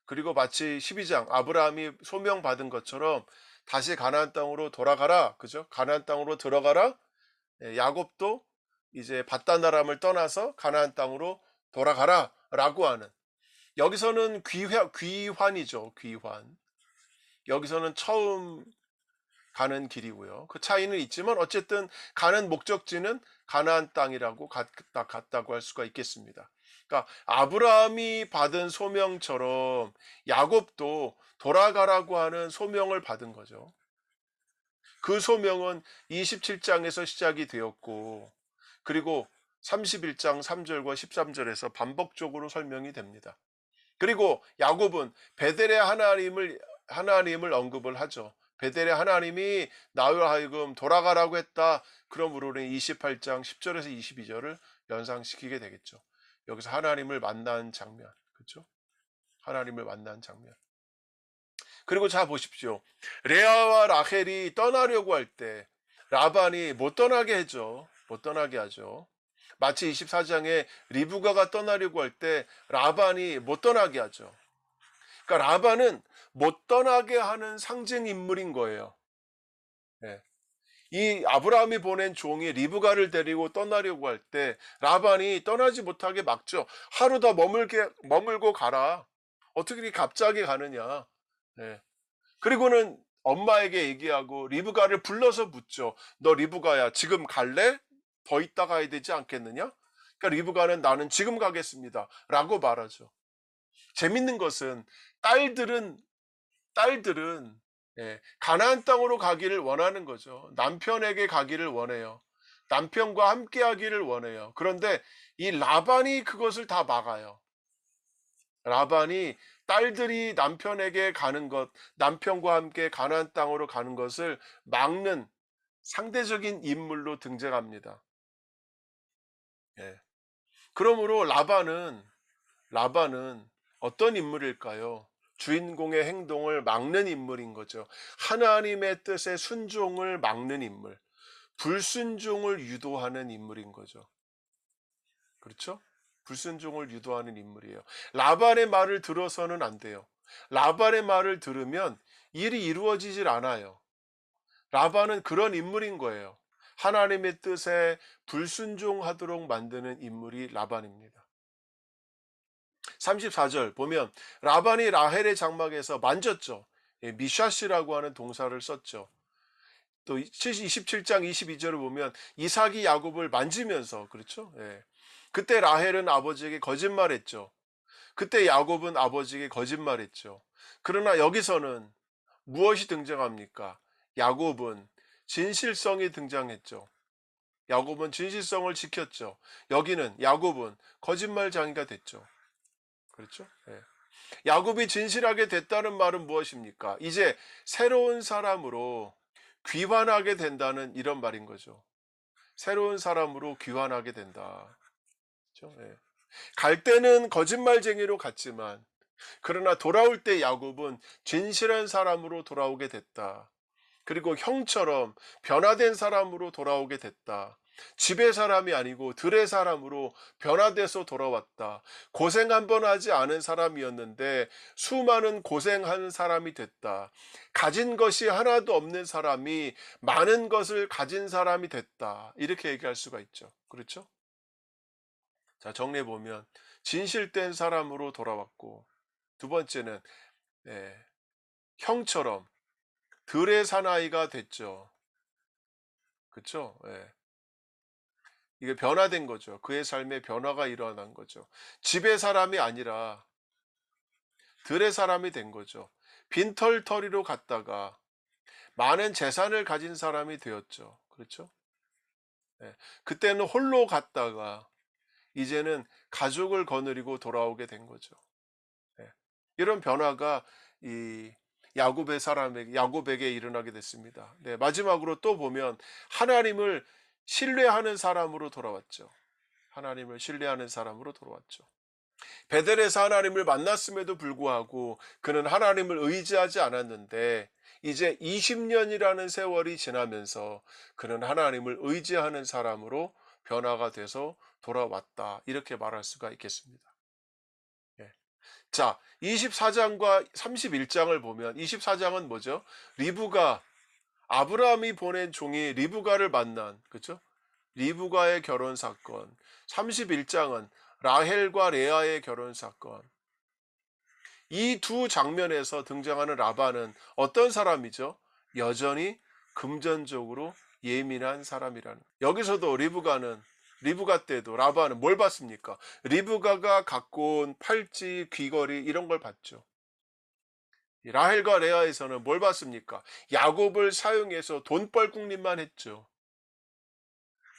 그리고 마치 12장 아브라함이 소명받은 것처럼 다시 가나안 땅으로 돌아가라. 그죠? 가나안 땅으로 들어가라. 예, 야곱도 이제 밧단아람을 떠나서 가나안 땅으로 돌아가라 라고 하는, 여기서는 귀환이죠. 귀환. 여기서는 처음 가는 길이고요. 그 차이는 있지만 어쨌든 가는 목적지는 가나안 땅이라고 같다고 할 수가 있겠습니다. 그러니까 아브라함이 받은 소명처럼 야곱도 돌아가라고 하는 소명을 받은 거죠. 그 소명은 27장에서 시작이 되었고, 그리고 31장 3절과 13절에서 반복적으로 설명이 됩니다. 그리고 야곱은 베델의 하나님을 언급을 하죠. 베델의 하나님이 나로 하여금 돌아가라고 했다. 그러므로는 28장 10절에서 22절을 연상시키게 되겠죠. 여기서 하나님을 만난 장면, 그렇죠? 하나님을 만난 장면. 그리고 자 보십시오. 레아와 라헬이 떠나려고 할 때 라반이 못 떠나게 해줘. 못 떠나게 하죠. 마치 24장에 리브가가 떠나려고 할 때 라반이 못 떠나게 하죠. 그러니까 라반은 못 떠나게 하는 상징 인물인 거예요. 예. 이 아브라함이 보낸 종이 리브가를 데리고 떠나려고 할 때 라반이 떠나지 못하게 막죠. 하루 더 머물고 가라. 어떻게 이렇게 갑자기 가느냐. 예. 그리고는 엄마에게 얘기하고 리브가를 불러서 묻죠. 너 리브가야, 지금 갈래? 더 있다 가야 되지 않겠느냐? 그러니까 리브가는 나는 지금 가겠습니다 라고 말하죠. 재밌는 것은 딸들은 예, 가나안 땅으로 가기를 원하는 거죠. 남편에게 가기를 원해요. 남편과 함께 하기를 원해요. 그런데 이 라반이 그것을 다 막아요. 라반이 딸들이 남편에게 가는 것, 남편과 함께 가나안 땅으로 가는 것을 막는 상대적인 인물로 등장합니다. 예. 그러므로 라반은 어떤 인물일까요? 주인공의 행동을 막는 인물인 거죠. 하나님의 뜻에 순종을 막는 인물, 불순종을 유도하는 인물인 거죠. 그렇죠? 불순종을 유도하는 인물이에요. 라반의 말을 들어서는 안 돼요. 라반의 말을 들으면 일이 이루어지질 않아요. 라반은 그런 인물인 거예요. 하나님의 뜻에 불순종하도록 만드는 인물이 라반입니다. 34절 보면 라반이 라헬의 장막에서 만졌죠. 예, 미샤시라고 하는 동사를 썼죠. 또 27장 22절을 보면 이삭이 야곱을 만지면서, 그렇죠? 예. 그때 라헬은 아버지에게 거짓말했죠. 그때 야곱은 아버지에게 거짓말했죠. 그러나 여기서는 무엇이 등장합니까? 야곱은 진실성이 등장했죠. 야곱은 진실성을 지켰죠. 여기는 야곱은 거짓말장이가 됐죠. 그렇죠? 예. 야곱이 진실하게 됐다는 말은 무엇입니까? 이제 새로운 사람으로 귀환하게 된다는 이런 말인 거죠. 새로운 사람으로 귀환하게 된다. 그렇죠? 예. 갈 때는 거짓말쟁이로 갔지만 그러나 돌아올 때 야곱은 진실한 사람으로 돌아오게 됐다. 그리고 형처럼 변화된 사람으로 돌아오게 됐다. 집의 사람이 아니고 들의 사람으로 변화돼서 돌아왔다. 고생 한 번 하지 않은 사람이었는데 수많은 고생한 사람이 됐다. 가진 것이 하나도 없는 사람이 많은 것을 가진 사람이 됐다. 이렇게 얘기할 수가 있죠. 그렇죠? 자, 정리해 보면 진실된 사람으로 돌아왔고, 두 번째는 예, 형처럼 들의 사나이가 됐죠. 그렇죠? 예. 이게 변화된 거죠. 그의 삶에 변화가 일어난 거죠. 집의 사람이 아니라 들의 사람이 된 거죠. 빈털터리로 갔다가 많은 재산을 가진 사람이 되었죠. 그렇죠? 예. 그때는 홀로 갔다가 이제는 가족을 거느리고 돌아오게 된 거죠. 예. 이런 변화가 이 야곱에게 일어나게 됐습니다. 네, 마지막으로 또 보면 하나님을 신뢰하는 사람으로 돌아왔죠. 하나님을 신뢰하는 사람으로 돌아왔죠. 베델에서 하나님을 만났음에도 불구하고 그는 하나님을 의지하지 않았는데 이제 20년이라는 세월이 지나면서 그는 하나님을 의지하는 사람으로 변화가 돼서 돌아왔다. 이렇게 말할 수가 있겠습니다. 예. 자, 24장과 31장을 보면 24장은 뭐죠? 리브가 아브라함이 보낸 종이 리브가를 만난, 그렇죠? 리브가의 결혼 사건. 31장은 라헬과 레아의 결혼 사건. 이 두 장면에서 등장하는 라반은 어떤 사람이죠? 여전히 금전적으로 예민한 사람이라는. 여기서도 리브가 때도 라반은 뭘 받습니까? 리브가가 갖고 온 팔찌, 귀걸이 이런 걸 받죠. 라헬과 레아에서는 뭘 받습니까? 야곱을 사용해서 돈벌궁리만 했죠.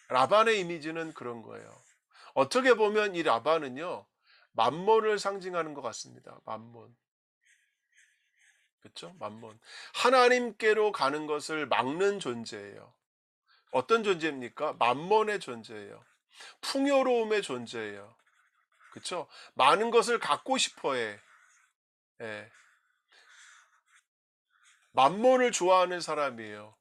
라반의 이미지는 그런 거예요. 어떻게 보면 이 라반은요, 만몬을 상징하는 것 같습니다. 만몬. 그렇죠? 만몬. 하나님께로 가는 것을 막는 존재예요. 어떤 존재입니까? 만몬의 존재예요. 풍요로움의 존재예요. 그렇죠? 많은 것을 갖고 싶어 해. 예. 만몬을 좋아하는 사람이에요.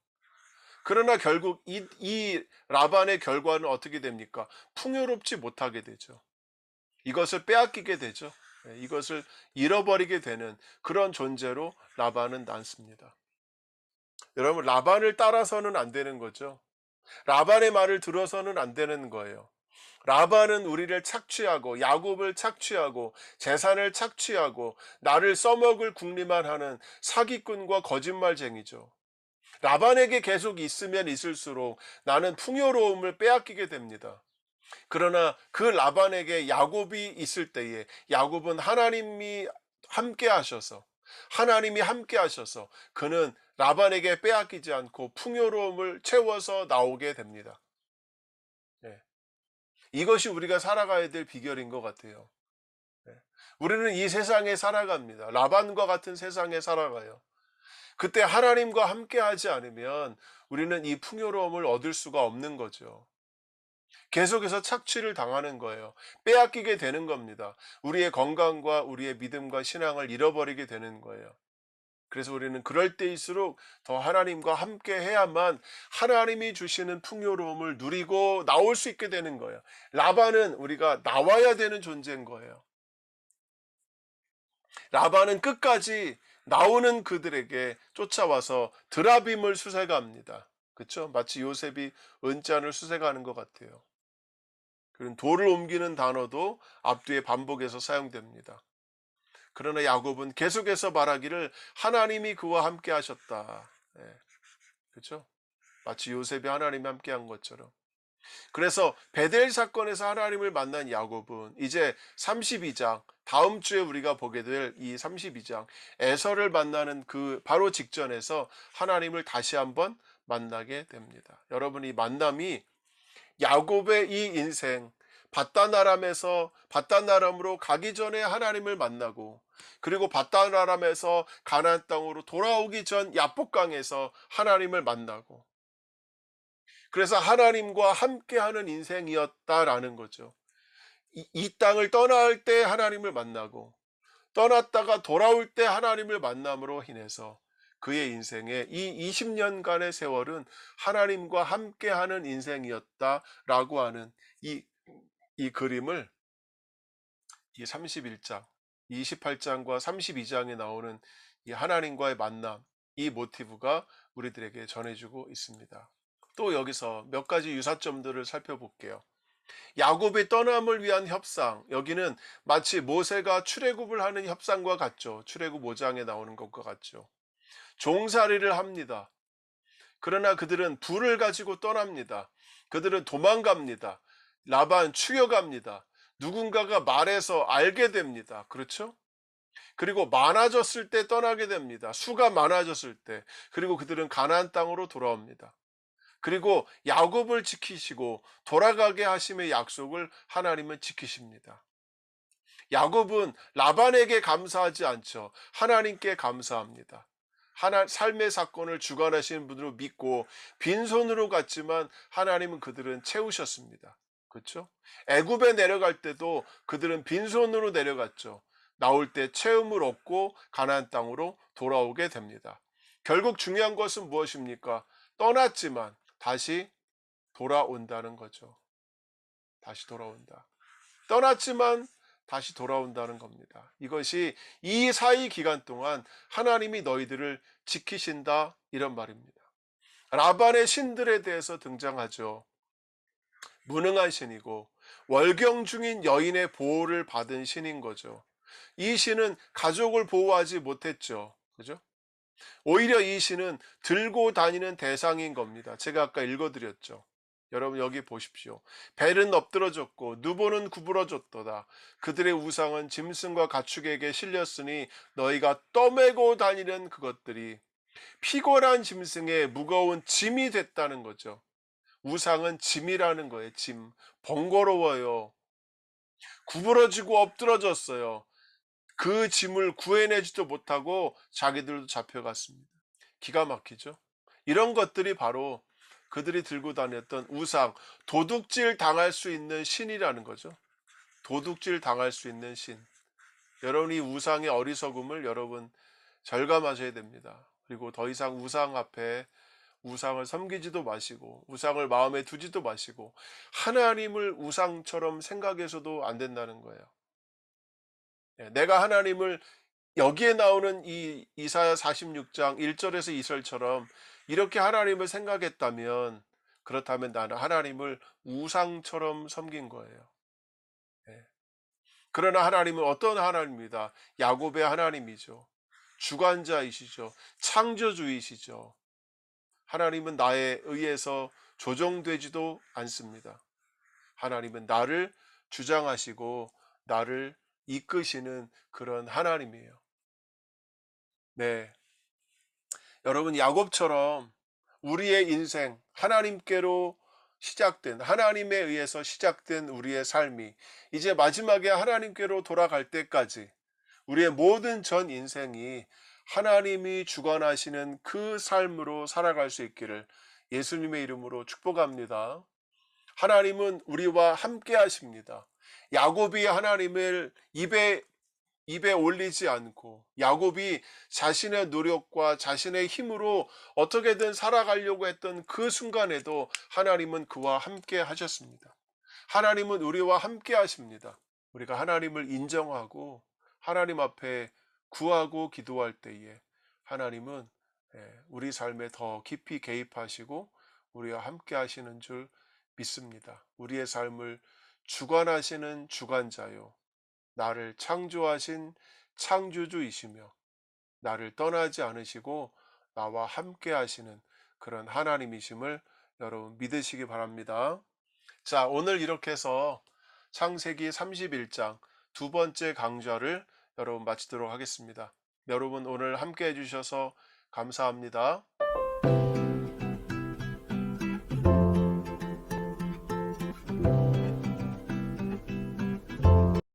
그러나 결국 이 라반의 결과는 어떻게 됩니까? 풍요롭지 못하게 되죠. 이것을 빼앗기게 되죠. 예, 이것을 잃어버리게 되는 그런 존재로 라반은 남습니다. 여러분, 라반을 따라서는 안 되는 거죠. 라반의 말을 들어서는 안 되는 거예요. 라반은 우리를 착취하고 야곱을 착취하고 재산을 착취하고 나를 써먹을 궁리만 하는 사기꾼과 거짓말쟁이죠. 라반에게 계속 있으면 있을수록 나는 풍요로움을 빼앗기게 됩니다. 그러나 그 라반에게 야곱이 있을 때에 야곱은 하나님이 함께 하셔서 그는 라반에게 빼앗기지 않고 풍요로움을 채워서 나오게 됩니다. 예. 이것이 우리가 살아가야 될 비결인 것 같아요. 예. 우리는 이 세상에 살아갑니다. 라반과 같은 세상에 살아가요. 그때 하나님과 함께 하지 않으면 우리는 이 풍요로움을 얻을 수가 없는 거죠. 계속해서 착취를 당하는 거예요. 빼앗기게 되는 겁니다. 우리의 건강과 우리의 믿음과 신앙을 잃어버리게 되는 거예요. 그래서 우리는 그럴 때일수록 더 하나님과 함께 해야만 하나님이 주시는 풍요로움을 누리고 나올 수 있게 되는 거예요. 라반은 우리가 나와야 되는 존재인 거예요. 라반은 끝까지 나오는 그들에게 쫓아와서 드라빔을 수색합니다. 그렇죠? 마치 요셉이 은잔을 수색하는 것 같아요. 그런 돌을 옮기는 단어도 앞뒤에 반복해서 사용됩니다. 그러나 야곱은 계속해서 말하기를 하나님이 그와 함께 하셨다. 예, 그렇죠? 마치 요셉이 하나님이 함께 한 것처럼. 그래서 베델 사건에서 하나님을 만난 야곱은 이제 32장, 다음 주에 우리가 보게 될 이 32장 에서를 만나는 그 바로 직전에서 하나님을 다시 한번 만나게 됩니다. 여러분, 이 만남이 야곱의 이 인생 바단아람으로 가기 전에 하나님을 만나고, 그리고 바단아람에서 가나안 땅으로 돌아오기 전 야복강에서 하나님을 만나고, 그래서 하나님과 함께하는 인생이었다라는 거죠. 이 땅을 떠날 때 하나님을 만나고 떠났다가 돌아올 때 하나님을 만남으로 인해서 그의 인생에 이 20년간의 세월은 하나님과 함께하는 인생이었다라고 하는 이, 이 그림을 이 31장, 28장과 32장에 나오는 이 하나님과의 만남, 이 모티브가 우리들에게 전해주고 있습니다. 또 여기서 몇 가지 유사점들을 살펴볼게요. 야곱의 떠남을 위한 협상, 여기는 마치 모세가 출애굽을 하는 협상과 같죠. 출애굽 5장에 나오는 것과 같죠. 종살이를 합니다. 그러나 그들은 불을 가지고 떠납니다. 그들은 도망갑니다. 라반 추격합니다. 누군가가 말해서 알게 됩니다. 그렇죠? 그리고 많아졌을 때 떠나게 됩니다. 수가 많아졌을 때. 그리고 그들은 가나안 땅으로 돌아옵니다. 그리고 야곱을 지키시고 돌아가게 하심의 약속을 하나님은 지키십니다. 야곱은 라반에게 감사하지 않죠. 하나님께 감사합니다. 삶의 사건을 주관하시는 분으로 믿고 빈손으로 갔지만 하나님은 그들은 채우셨습니다. 그렇죠? 애굽에 내려갈 때도 그들은 빈손으로 내려갔죠. 나올 때 채움을 얻고 가나안 땅으로 돌아오게 됩니다. 결국 중요한 것은 무엇입니까? 떠났지만 다시 돌아온다는 거죠. 다시 돌아온다. 떠났지만 다시 돌아온다는 겁니다. 이것이 이 사이 기간 동안 하나님이 너희들을 지키신다 이런 말입니다. 라반의 신들에 대해서 등장하죠. 무능한 신이고 월경 중인 여인의 보호를 받은 신인 거죠. 이 신은 가족을 보호하지 못했죠. 그죠? 오히려 이 신은 들고 다니는 대상인 겁니다. 제가 아까 읽어드렸죠. 여러분 여기 보십시오. 벨은 엎드러졌고 누보는 구부러졌도다. 그들의 우상은 짐승과 가축에게 실렸으니 너희가 떠매고 다니는 그것들이 피곤한 짐승의 무거운 짐이 됐다는 거죠. 우상은 짐이라는 거예요. 짐. 번거로워요. 구부러지고 엎드러졌어요. 그 짐을 구해내지도 못하고 자기들도 잡혀갔습니다. 기가 막히죠. 이런 것들이 바로 그들이 들고 다녔던 우상, 도둑질 당할 수 있는 신이라는 거죠. 도둑질 당할 수 있는 신. 여러분 이 우상의 어리석음을 여러분 절감하셔야 됩니다. 그리고 더 이상 우상 앞에 우상을 섬기지도 마시고 우상을 마음에 두지도 마시고 하나님을 우상처럼 생각해서도 안 된다는 거예요. 내가 하나님을 여기에 나오는 이 이사야 46장 1절에서 2절처럼 이렇게 하나님을 생각했다면 그렇다면 나는 하나님을 우상처럼 섬긴 거예요. 예. 그러나 하나님은 어떤 하나님입니다. 야곱의 하나님이죠. 주관자이시죠. 창조주이시죠. 하나님은 나에 의해서 조정되지도 않습니다. 하나님은 나를 주장하시고 나를 이끄시는 그런 하나님이에요. 네. 여러분, 야곱처럼 우리의 인생, 하나님께로 시작된, 하나님에 의해서 시작된 우리의 삶이 이제 마지막에 하나님께로 돌아갈 때까지 우리의 모든 전 인생이 하나님이 주관하시는 그 삶으로 살아갈 수 있기를 예수님의 이름으로 축복합니다. 하나님은 우리와 함께 하십니다. 야곱이 하나님을 입에 올리지 않고 야곱이 자신의 노력과 자신의 힘으로 어떻게든 살아가려고 했던 그 순간에도 하나님은 그와 함께 하셨습니다. 하나님은 우리와 함께 하십니다. 우리가 하나님을 인정하고 하나님 앞에 구하고 기도할 때에 하나님은 우리 삶에 더 깊이 개입하시고 우리와 함께 하시는 줄 믿습니다. 우리의 삶을 주관하시는 주관자요. 나를 창조하신 창조주이시며 나를 떠나지 않으시고 나와 함께 하시는 그런 하나님이심을 여러분 믿으시기 바랍니다. 자, 오늘 이렇게 해서 창세기 31장 두 번째 강좌를 여러분 마치도록 하겠습니다. 여러분 오늘 함께 해주셔서 감사합니다.